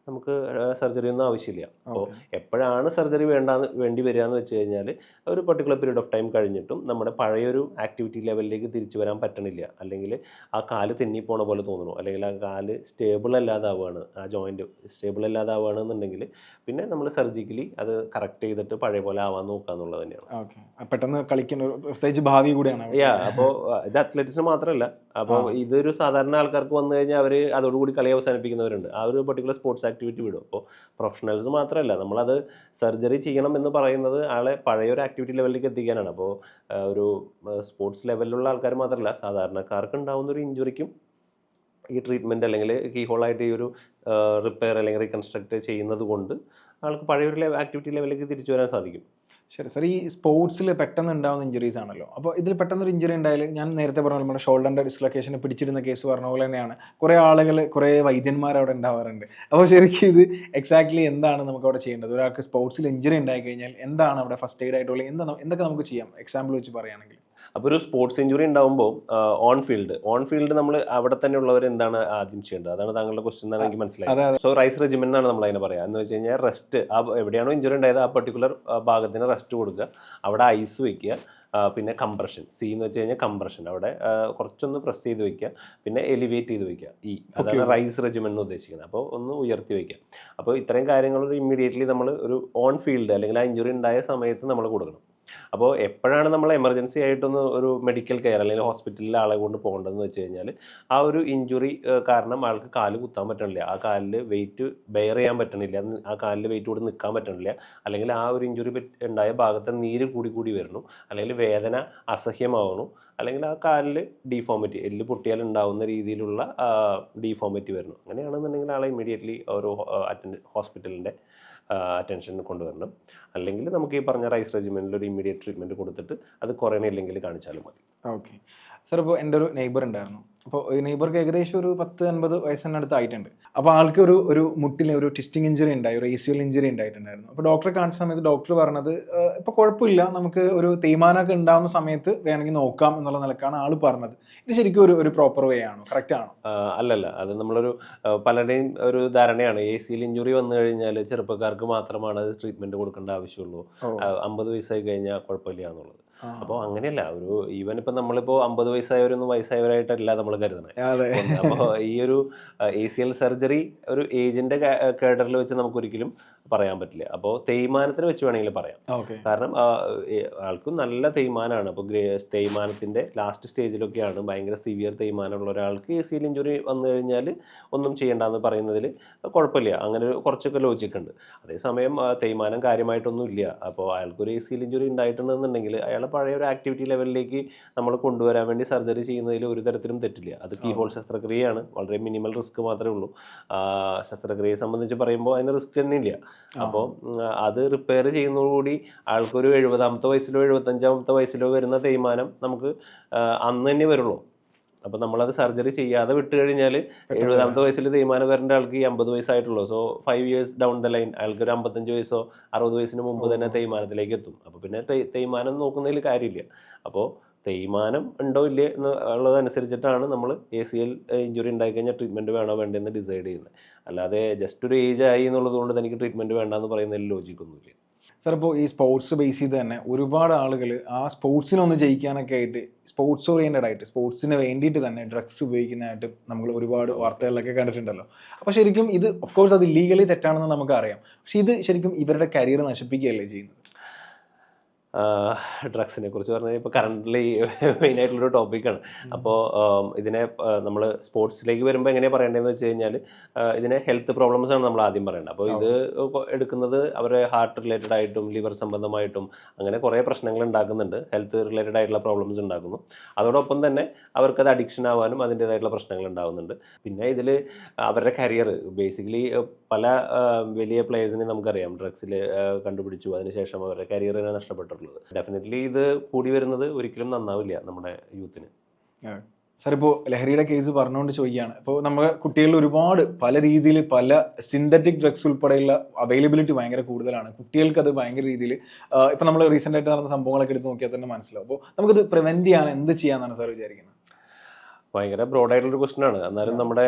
നമുക്ക് സർജറി ഒന്നും ആവശ്യമില്ല. അപ്പോൾ എപ്പോഴാണ് സർജറി വേണ്ടി വരിക എന്ന് വെച്ച് കഴിഞ്ഞാൽ ഒരു പർട്ടിക്കുലർ പീരീഡ് ഓഫ് ടൈം കഴിഞ്ഞിട്ടും നമ്മുടെ പഴയൊരു ആക്ടിവിറ്റി ലെവലിലേക്ക് തിരിച്ചു വരാൻ പറ്റണില്ല, അല്ലെങ്കിൽ ആ കാല് തെന്നിപ്പോണ പോലെ തോന്നുന്നു, അല്ലെങ്കിൽ ആ കാല് സ്റ്റേബിൾ അല്ലാതാവുകയാണ്, ആ ജോയിൻറ്റ് സ്റ്റേബിൾ അല്ലാതാവുകയാണെന്നുണ്ടെങ്കിൽ പിന്നെ നമ്മൾ സർജിക്കലി അത് കറക്റ്റ് ചെയ്തിട്ട് പഴയ പോലെ ആവാൻ നോക്കുക എന്നുള്ളത് തന്നെയാണ്. പെട്ടെന്ന് കളിക്കുന്ന ഭാവി കൂടിയാണ്. അപ്പോൾ ഇത് അത്ലറ്റിക്സിന് മാത്രമല്ല, അപ്പോൾ ഇതൊരു സാധാരണ ആൾക്കാർക്ക് വന്നു കഴിഞ്ഞാൽ അവർ അതോടുകൂടി കളി അവസാനിപ്പിക്കുന്നവരുണ്ട്. ആ ഒരു പർട്ടിക്കുലർ സ്പോർട്സ് ആക്ടിവിറ്റി വിടും. അപ്പോൾ പ്രൊഫഷണൽസ് മാത്രമല്ല, നമ്മളത് സർജറി ചെയ്യണം എന്ന് പറയുന്നത് ആളെ പഴയൊരു ആക്ടിവിറ്റി ലെവലിലേക്ക് എത്തിക്കാനാണ്. അപ്പോൾ ഒരു സ്പോർട്സ് ലെവലിലുള്ള ആൾക്കാർ മാത്രമല്ല, സാധാരണക്കാർക്ക് ഉണ്ടാകുന്ന ഒരു ഇഞ്ചുറിക്കും ഈ ട്രീറ്റ്മെൻറ്റ് അല്ലെങ്കിൽ കീഹോളായിട്ട് ഈ ഒരു റിപ്പയർ അല്ലെങ്കിൽ റീകൺസ്ട്രക്ട് ചെയ്യുന്നത് കൊണ്ട് ആൾക്ക് പഴയൊരു ആക്ടിവിറ്റി ലെവലിലേക്ക് തിരിച്ചു വരാൻ സാധിക്കും. ശരി സാർ, ഈ സ്പോർട്സിൽ പെട്ടെന്ന് ഉണ്ടാകുന്ന ഇഞ്ചുറീസ് ആണല്ലോ. അപ്പോൾ ഇതിൽ പെട്ടെന്നൊരു ഇഞ്ചുറി ഉണ്ടായാൽ ഞാൻ നേരത്തെ പറഞ്ഞ നമ്മുടെ ഷോൾഡറിൻ്റെ ഡിസ്ലൊക്കേഷന് പിടിച്ചിരുന്ന കേസ് പറഞ്ഞ പോലെ തന്നെയാണ് കുറേ ആളുകൾ, കുറേ വൈദ്യന്മാർ അവിടെ ഉണ്ടാവാറുണ്ട്. അപ്പോൾ ശരിക്കും ഇത് എക്സാക്ട്ലി എന്താണ് നമുക്ക് അവിടെ ചെയ്യേണ്ടത്? ഒരാൾക്ക് സ്പോർട്സിൽ ഇഞ്ചുറി ഉണ്ടായി കഴിഞ്ഞാൽ എന്താണ് അവിടെ ഫസ്റ്റ് എയ്ഡ് ആയിട്ടുള്ള എന്തൊക്കെ നമുക്ക് ചെയ്യാം, എക്സാമ്പിൾ വെച്ച് പറയുകയാണെങ്കിൽ? അപ്പോൾ ഒരു സ്പോർട്സ് ഇഞ്ചുറി ഉണ്ടാകുമ്പോൾ ഓൺ ഫീൽഡ് നമ്മൾ അവിടെ തന്നെ ഉള്ളവർ എന്താണ് ആദ്യം ചെയ്യേണ്ടത്? അതാണ് താങ്കളുടെ ക്വസ്റ്റ്യൻ എന്നാണ് എനിക്ക് മനസ്സിലായത്. സോ റൈസ് റെജിമെൻ എന്നാണ് നമ്മൾ അതിനെ പറയുക. എന്ന് വെച്ച് കഴിഞ്ഞാൽ റെസ്റ്റ്, എവിടെയാണോ ഇഞ്ചുറി ഉണ്ടായത് ആ പർട്ടിക്കുലർ ഭാഗത്തിന് റെസ്റ്റ് കൊടുക്കുക, അവിടെ ഐസ് വയ്ക്കുക, പിന്നെ കംപ്രഷൻ, സി എന്ന് വെച്ച് കഴിഞ്ഞാൽ കംപ്രഷൻ, അവിടെ കുറച്ചൊന്ന് പ്രസ് ചെയ്ത് വയ്ക്കുക, പിന്നെ എലിവേറ്റ് ചെയ്ത് വയ്ക്കുക, അതാണ് റൈസ് റെജിമെൻ എന്ന് ഉദ്ദേശിക്കുന്നത്. അപ്പോൾ ഒന്ന് ഉയർത്തി വയ്ക്കുക. അപ്പോൾ ഇത്രയും കാര്യങ്ങൾ ഇമ്മീഡിയറ്റ്ലി നമ്മൾ ഒരു ഓൺ ഫീൽഡ് അല്ലെങ്കിൽ ആ ഇഞ്ചുറി ഉണ്ടായ സമയത്ത് നമ്മൾ കൊടുക്കണം. അപ്പോൾ എപ്പോഴാണ് നമ്മൾ എമർജൻസി ആയിട്ടൊന്ന് ഒരു മെഡിക്കൽ കെയർ അല്ലെങ്കിൽ ഹോസ്പിറ്റലിൽ ആളെ കൊണ്ട് പോകേണ്ടതെന്ന് വെച്ച് കഴിഞ്ഞാൽ ആ ഒരു ഇഞ്ചുറി കാരണം ആൾക്ക് കാല് കുത്താൻ പറ്റണില്ല, ആ കാലിൽ വെയിറ്റ് ബെയർ ചെയ്യാൻ പറ്റണില്ല, ആ കാലിൽ വെയിറ്റ് കൂടി നിൽക്കാൻ പറ്റണില്ല, അല്ലെങ്കിൽ ആ ഒരു ഇഞ്ചുറി ഉണ്ടായ ഭാഗത്തെ നീര് കൂടി വരുന്നു, അല്ലെങ്കിൽ വേദന അസഹ്യമാവുന്നു, അല്ലെങ്കിൽ ആ കാലിൽ ഡീഫോമിറ്റി, എല്ല് പൊട്ടിയാൽ ഉണ്ടാകുന്ന രീതിയിലുള്ള ഡീഫോമിറ്റി വരുന്നു. അങ്ങനെയാണെന്നുണ്ടെങ്കിൽ ആളെ ഇമ്മീഡിയറ്റ്ലി ഒരു ഹോസ്പിറ്റലിൻ്റെ അറ്റൻഷൻ കൊണ്ടുവരണം. അല്ലെങ്കിൽ നമുക്ക് ഈ പറഞ്ഞ റൈസ് റെജിമെൻറ്റിൽ ഒരു ഇമ്മീഡിയറ്റ് ട്രീറ്റ്മെൻറ്റ് കൊടുത്തിട്ട് അത് കുറയണില്ലെങ്കിൽ കാണിച്ചാലും മതി. ഓക്കെ സാർ, ഇപ്പോൾ എൻ്റെ ഒരു നെയ്ബർ ഉണ്ടായിരുന്നു. അപ്പോൾ ഈ നെയ്ബർക്ക് ഏകദേശം ഒരു 10-50 വയസ്സിനടുത്ത് ആയിട്ടുണ്ട്. അപ്പോൾ ആൾക്ക് ഒരു മുട്ടിലെ ഒരു ട്വിസ്റ്റിംഗ് ഇഞ്ചുറി ഉണ്ടായി, ഒരു ACL ഇഞ്ചുറി ഉണ്ടായിട്ടുണ്ടായിരുന്നു. അപ്പോൾ ഡോക്ടറെ കാണിച്ച സമയത്ത് ഡോക്ടർ പറഞ്ഞത് ഇപ്പോൾ കുഴപ്പമില്ല, നമുക്ക് ഒരു തേയ്മാനമൊക്കെ ഉണ്ടാകുന്ന സമയത്ത് വേണമെങ്കിൽ നോക്കാം എന്നുള്ള നിലക്കാണ് ആൾ പറഞ്ഞത്. ഇത് ശരിക്കും ഒരു പ്രോപ്പർ വേ ആണോ, കറക്റ്റ് ആണോ? അല്ലല്ല, അത് നമ്മളൊരു പലരുടെയും ഒരു ധാരണയാണ്. ACL ഇഞ്ചുറി വന്നു കഴിഞ്ഞാൽ ചെറുപ്പക്കാർക്ക് മാത്രമാണ് അത് ട്രീറ്റ്മെൻറ്റ് കൊടുക്കേണ്ട ആവശ്യമുള്ളൂ, 50 വയസ്സായി കഴിഞ്ഞാൽ കുഴപ്പമില്ല എന്നുള്ളത്. അപ്പോൾ അങ്ങനെയല്ല, ഒരു ഈവൻ ഇപ്പം നമ്മളിപ്പോൾ 50 വയസ്സായവരൊന്നും വയസ്സായവരായിട്ടല്ല നമ്മൾ കരുതണത്. അതെ. അപ്പോൾ ഈ ഒരു ACL സർജറി ഒരു ഏജിന്റെ കേഡറിൽ വെച്ച് നമുക്കൊരിക്കലും പറയാൻ പറ്റില്ല. അപ്പോൾ തേയ്മാനത്തിന് വെച്ച് വേണമെങ്കിൽ പറയാം. ഓക്കെ. കാരണം ആൾക്ക് നല്ല തേയ്മാനമാണ്. അപ്പോൾ തേയ്മാനത്തിന്റെ ലാസ്റ്റ് സ്റ്റേജിലൊക്കെയാണ്, ഭയങ്കര സിവിയർ തേയ്മാനമുള്ള ഒരാൾക്ക് ACL ഇഞ്ചുറി വന്നു കഴിഞ്ഞാൽ ഒന്നും ചെയ്യേണ്ടെന്ന് പറയുന്നതിൽ കുഴപ്പമില്ല. അങ്ങനെ കുറച്ചൊക്കെ ലോജിക് ഉണ്ട്. അതേസമയം തേയ്മാനം കാര്യമായിട്ടൊന്നും ഇല്ല. അപ്പോൾ അയാൾക്കൊരു ACL ഇഞ്ചുറി ഉണ്ടായിട്ടുണ്ടെന്നുണ്ടെങ്കിൽ അയാളെ പഴയ ഒരു ആക്ടിവിറ്റി ലെവലിലേക്ക് നമ്മൾ കൊണ്ടുവരാൻ വേണ്ടി സർജറി ചെയ്യുന്നതിൽ ഒരു തരത്തിലും തെറ്റില്ല. അത് കീഹോൾ ശസ്ത്രക്രിയയാണ്, വളരെ മിനിമൽ റിസ്ക് മാത്രമേ ഉള്ളൂ. ശസ്ത്രക്രിയയെ സംബന്ധിച്ച് പറയുമ്പോൾ അതിന് റിസ്ക് തന്നെ ഇല്ല. അപ്പോൾ അത് റിപ്പയർ ചെയ്യുന്നതോടുകൂടി ആൾക്കൊരു 70-ാമത്തെ വയസ്സിലോ 75-ാമത്തെ വയസ്സിലോ വരുന്ന തേയ്മാനം നമുക്ക് അന്ന് തന്നെ വരുള്ളൂ. അപ്പോൾ നമ്മളത് സർജറി ചെയ്യാതെ വിട്ട് കഴിഞ്ഞാൽ 70-ാമത്തെ വയസ്സിൽ തേയ്മാനം വരേണ്ട ആൾക്ക് ഈ 50 വയസ്സായിട്ടുള്ളൂ. So 5 years down the line അയാൾക്ക് ഒരു 55 വയസ്സോ 60 വയസ്സിന് മുമ്പ് തന്നെ തേയ്മാനത്തിലേക്ക് എത്തും. അപ്പോൾ പിന്നെ തേയ്മാനം നോക്കുന്നതിൽ കാര്യമില്ല. അപ്പോൾ തേയ്മാനം ഉണ്ടോ ഇല്ലേ എന്നുള്ളതനുസരിച്ചിട്ടാണ് നമ്മൾ ACL ഇഞ്ചുറി ഉണ്ടായി കഴിഞ്ഞാൽ ട്രീറ്റ്മെൻറ്റ് വേണോ വേണ്ടതെന്ന് ഡിസൈഡ് ചെയ്യുന്നത്. അല്ലാതെ ജസ്റ്റ് ഒരു ഏജ് ആയി എന്നുള്ളത് കൊണ്ട് തനിക്ക് ട്രീറ്റ്മെൻറ്റ് വേണ്ടെന്ന് പറയുന്നതിൽ ലോജിക്കൊന്നുമില്ല. സാർ, ഇപ്പോൾ ഈ സ്പോർട്സ് ബേസ് ചെയ്ത് തന്നെ ഒരുപാട് ആളുകൾ ആ സ്പോർട്സിനൊന്ന് ജയിക്കാനൊക്കെ ആയിട്ട് സ്പോർട്സ് ഓറിയൻറ്റഡ് ആയിട്ട് സ്പോർട്സിന് വേണ്ടിയിട്ട് തന്നെ ഡ്രഗ്സ് ഉപയോഗിക്കുന്നതായിട്ട് നമ്മൾ ഒരുപാട് വാർത്തകളിലൊക്കെ കണ്ടിട്ടുണ്ടല്ലോ. അപ്പോൾ ശരിക്കും ഇത് ഓഫ് കോഴ്സ് അത് ലീഗലി തെറ്റാണെന്ന് നമുക്കറിയാം. പക്ഷേ ഇത് ശരിക്കും ഇവരുടെ കരിയർ നശിപ്പിക്കുകയല്ലേ ചെയ്യുന്നത്? ഡ്രഗ്സിനെ കുറിച്ച് പറഞ്ഞാൽ ഇപ്പോൾ കറൻ്റ്ലി മെയിനായിട്ടുള്ളൊരു ടോപ്പിക്കാണ്. അപ്പോൾ ഇതിനെ നമ്മൾ സ്പോർട്സിലേക്ക് വരുമ്പോൾ എങ്ങനെയാണ് പറയേണ്ടതെന്ന് വെച്ച് കഴിഞ്ഞാൽ ഇതിനെ ഹെൽത്ത് പ്രോബ്ലംസ് ആണ് നമ്മൾ ആദ്യം പറയേണ്ടത്. അപ്പോൾ ഇത് എടുക്കുന്നത് അവരെ ഹാർട്ട് റിലേറ്റഡ് ആയിട്ടും ലിവർ സംബന്ധമായിട്ടും അങ്ങനെ കുറേ പ്രശ്നങ്ങൾ ഉണ്ടാക്കുന്നുണ്ട്, ഹെൽത്ത് റിലേറ്റഡ് ആയിട്ടുള്ള പ്രോബ്ലംസ് ഉണ്ടാക്കുന്നു. അതോടൊപ്പം തന്നെ അവർക്കത് അഡിക്ഷൻ ആവാനും അതിൻ്റേതായിട്ടുള്ള പ്രശ്നങ്ങൾ ഉണ്ടാകുന്നുണ്ട്. പിന്നെ ഇതിൽ അവരുടെ കരിയർ ബേസിക്കലി പല വലിയ പ്ലേയേഴ്സിനെ നമുക്കറിയാം ഡ്രഗ്സിൽ കണ്ടുപിടിച്ചു, അതിനുശേഷം അവരുടെ കരിയറിനെ നഷ്ടപ്പെട്ടിട്ടുള്ളത്. ഡെഫിനറ്റ്ലി ഇത് കൂടി വരുന്നത് ഒരിക്കലും നന്നാവില്ല നമ്മുടെ യൂത്തിന്. സാർ, ഇപ്പോൾ ലഹരിയുടെ കേസ് പറഞ്ഞുകൊണ്ട് ചോദിക്കുകയാണ്. ഇപ്പോൾ നമ്മുടെ കുട്ടികളിൽ ഒരുപാട് പല രീതിയിൽ പല സിന്തറ്റിക് ഡ്രഗ്സ് ഉൾപ്പെടെയുള്ള അവൈലബിലിറ്റി ഭയങ്കര കൂടുതലാണ്. കുട്ടികൾക്ക് അത് ഭയങ്കര രീതിയിൽ ഇപ്പോൾ നമ്മൾ റീസെൻ്റ് ആയിട്ട് നടന്ന സംഭവങ്ങളൊക്കെ എടുത്ത് നോക്കിയാൽ തന്നെ മനസ്സിലാവും. അപ്പോൾ നമുക്കത് പ്രിവെൻറ്റ് ചെയ്യാൻ എന്ത് ചെയ്യാമെന്നാണ് സാർ വിചാരിക്കുന്നത്? ഭയങ്കര ബ്രോഡായിട്ടുള്ളൊരു ക്വസ്റ്റനാണ്. എന്നാലും നമ്മുടെ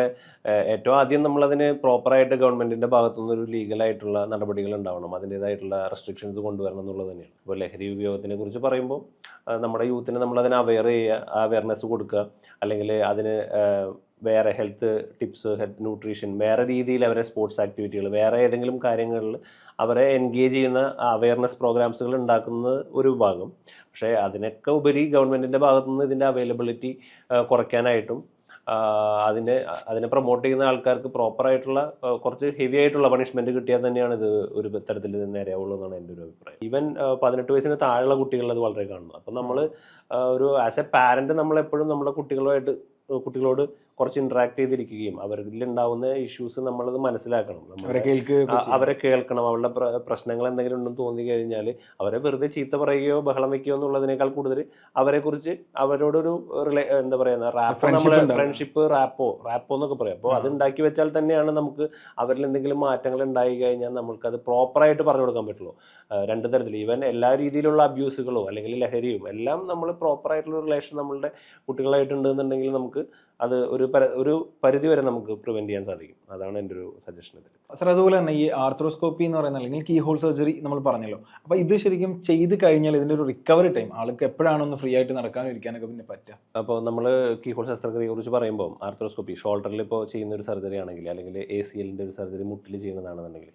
ഏറ്റവും ആദ്യം നമ്മളതിന് പ്രോപ്പറായിട്ട് ഗവൺമെൻറ്റിൻ്റെ ഭാഗത്തുനിന്ന് ഒരു ലീഗലായിട്ടുള്ള നടപടികൾ ഉണ്ടാവണം, അതിൻ്റേതായിട്ടുള്ള റെസ്ട്രിക്ഷൻസ് കൊണ്ടുവരണം എന്നുള്ളത് തന്നെയാണ്. ഇപ്പോൾ ലഹരി ഉപയോഗത്തിനെ കുറിച്ച് പറയുമ്പോൾ നമ്മുടെ യൂത്തിനെ നമ്മളതിനെ അവെയർ ചെയ്യുക, അവെയർനെസ് കൊടുക്കുക, അല്ലെങ്കിൽ അതിന് വേറെ ഹെൽത്ത് ടിപ്സ്, ഹെൽത്ത് ന്യൂട്രീഷൻ, വേറെ രീതിയിൽ അവരെ സ്പോർട്സ് ആക്ടിവിറ്റികൾ, വേറെ ഏതെങ്കിലും കാര്യങ്ങളിൽ അവരെ എൻഗേജ് ചെയ്യുന്ന അവെയർനെസ് പ്രോഗ്രാംസുകൾ ഉണ്ടാക്കുന്നത് ഒരു ഭാഗം. പക്ഷേ അതിനൊക്കെ ഉപരി ഗവൺമെൻറ്റിൻ്റെ ഭാഗത്തുനിന്ന് ഇതിൻ്റെ അവൈലബിലിറ്റി കുറയ്ക്കാനായിട്ടും അതിനെ പ്രൊമോട്ട് ചെയ്യുന്ന ആൾക്കാർക്ക് പ്രോപ്പറായിട്ടുള്ള കുറച്ച് ഹെവി ആയിട്ടുള്ള പണിഷ്മെൻറ്റ് കിട്ടിയാൽ തന്നെയാണ് ഇത് ഒരു തരത്തിൽ നേരെയാവുള്ളൂ എന്നാണ് എൻ്റെ ഒരു അഭിപ്രായം. ഈവൻ 18 വയസ്സിന് താഴെയുള്ള കുട്ടികൾ അത് വളരെ കാണുന്നു. അപ്പം നമ്മൾ ഒരു ആസ് എ പാരൻറ്റ് നമ്മളെപ്പോഴും നമ്മുടെ കുട്ടികളോട് കുറച്ച് ഇൻട്രാക്ട് ചെയ്തിരിക്കുകയും അവരിലുണ്ടാവുന്ന ഇഷ്യൂസ് നമ്മളത് മനസ്സിലാക്കണം, അവരെ കേൾക്കണം. അവരുടെ പ്രശ്നങ്ങൾ എന്തെങ്കിലും ഉണ്ടെന്ന് തോന്നി കഴിഞ്ഞാൽ അവരെ വെറുതെ ചീത്ത പറയുകയോ ബഹളം വയ്ക്കുകയോ എന്നുള്ളതിനേക്കാൾ കൂടുതൽ അവരെക്കുറിച്ച് അവരോടൊരു എന്താ പറയുക റാപ്പ്, നമ്മൾ ഫ്രണ്ട്ഷിപ്പ് റാപ്പോ എന്നൊക്കെ പറയും. അപ്പോൾ അത് ഉണ്ടാക്കി വെച്ചാൽ തന്നെയാണ് നമുക്ക് അവരിൽ എന്തെങ്കിലും മാറ്റങ്ങൾ ഉണ്ടായി കഴിഞ്ഞാൽ നമ്മൾക്കത് പ്രോപ്പറായിട്ട് പറഞ്ഞു കൊടുക്കാൻ പറ്റുള്ളൂ. രണ്ട് തരത്തിൽ ഈവൻ എല്ലാ രീതിയിലുള്ള അബ്യൂസുകളോ അല്ലെങ്കിൽ ലഹരിയും എല്ലാം നമ്മൾ പ്രോപ്പറായിട്ടുള്ള റിലേഷൻ നമ്മളുടെ കുട്ടികളായിട്ടുണ്ടെന്നുണ്ടെങ്കിൽ നമുക്ക് അത് ഒരു പരിധി വരെ നമുക്ക് പ്രിവെന്റ് ചെയ്യാൻ സാധിക്കും. അതാണ് എൻ്റെ ഒരു സജഷൻ. സാർ, അതുപോലെ തന്നെ ഈ ആർത്രോസ്കോപ്പി എന്ന് പറയുന്ന അല്ലെങ്കിൽ കീ ഹോൾ സർജറി നമ്മൾ പറഞ്ഞല്ലോ. അപ്പോൾ ഇത് ശരിക്കും ചെയ്ത് കഴിഞ്ഞാൽ ഇതിൻ്റെ ഒരു റിക്കവറി ടൈം ആൾക്ക് എപ്പോഴാണൊന്ന് ഫ്രീ ആയിട്ട് നടക്കാനും ഇരിക്കാനൊക്കെ പിന്നെ പറ്റുക? അപ്പോൾ നമ്മൾ കീ ഹോൾ ശസ്ത്രക്രിയയെ കുറിച്ച് പറയുമ്പോൾ ആർത്രോസ്കോപ്പി ഷോൾഡറിൽ ഇപ്പോൾ ചെയ്യുന്ന ഒരു സർജറി ആണെങ്കിൽ, അല്ലെങ്കിൽ ACLൻ്റെ ഒരു സർജറി മുട്ടിൽ ചെയ്യുന്നതാണെന്നുണ്ടെങ്കിൽ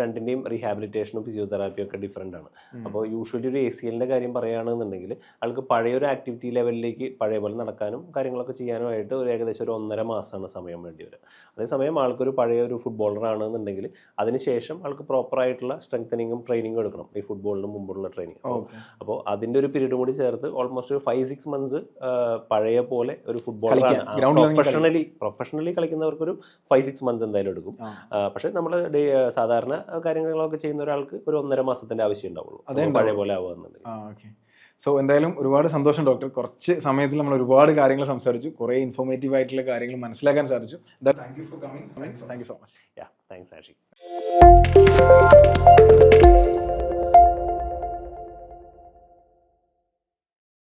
രണ്ടിൻ്റെയും റീഹാബിലിറ്റേഷനും ഫിസിയോതെറാപ്പിയും ഒക്കെ ഡിഫറെൻ്റ് ആണ്. അപ്പോൾ യൂഷ്വലി ഒരു ACLൻ്റെ കാര്യം പറയുകയാണെന്നുണ്ടെങ്കിൽ ആൾക്ക് പഴയൊരു ആക്ടിവിറ്റി ലെവലിലേക്ക് പഴയ പോലെ നടക്കാനും കാര്യങ്ങളൊക്കെ ചെയ്യാനുമായിട്ട് ഒരു ഏകദേശം ഒരു 1.5 മാസമാണ് സമയം വേണ്ടി വരിക. അതേസമയം ആൾക്കൊരു പഴയൊരു ഫുട്ബോളർ ആണെന്നുണ്ടെങ്കിൽ അതിനുശേഷം ആൾക്ക് പ്രോപ്പറായിട്ടുള്ള സ്ട്രെങ്തനിങ്ങും ട്രെയിനിങ്ങും എടുക്കണം, ഈ ഫുട്ബോളിന് മുമ്പുള്ള ട്രെയിനിങ്. അപ്പോൾ അതിൻ്റെ ഒരു പീരീഡ് കൂടി ചേർത്ത് ഓൾമോസ്റ്റ് ഒരു 5-6 months പഴയ പോലെ ഒരു ഫുട്ബോളറാണ് പ്രൊഫഷണലി കളിക്കുന്നവർക്കൊരു 5-6 months എന്തായാലും എടുക്കും. പക്ഷേ നമ്മൾ സാധാരണ കാര്യങ്ങളൊക്കെ ചെയ്യുന്ന ഒരാൾക്ക് ഒരു 1.5 മാസത്തിൻ്റെ ആവശ്യം ഉണ്ടാവുള്ളൂ പഴയ പോലെ ആവുകയെന്നുണ്ടെങ്കിൽ. സോ എന്തായാലും ഒരുപാട് സന്തോഷം ഡോക്ടർ. കുറച്ച് സമയത്തിൽ നമ്മൾ ഒരുപാട് കാര്യങ്ങൾ സംസാരിച്ചു, കുറേ ഇൻഫോർമേറ്റീവ് ആയിട്ടുള്ള കാര്യങ്ങൾ മനസ്സിലാക്കാൻ സാധിച്ചു. Thank you for coming. Thank you so much. Thanks Ashi.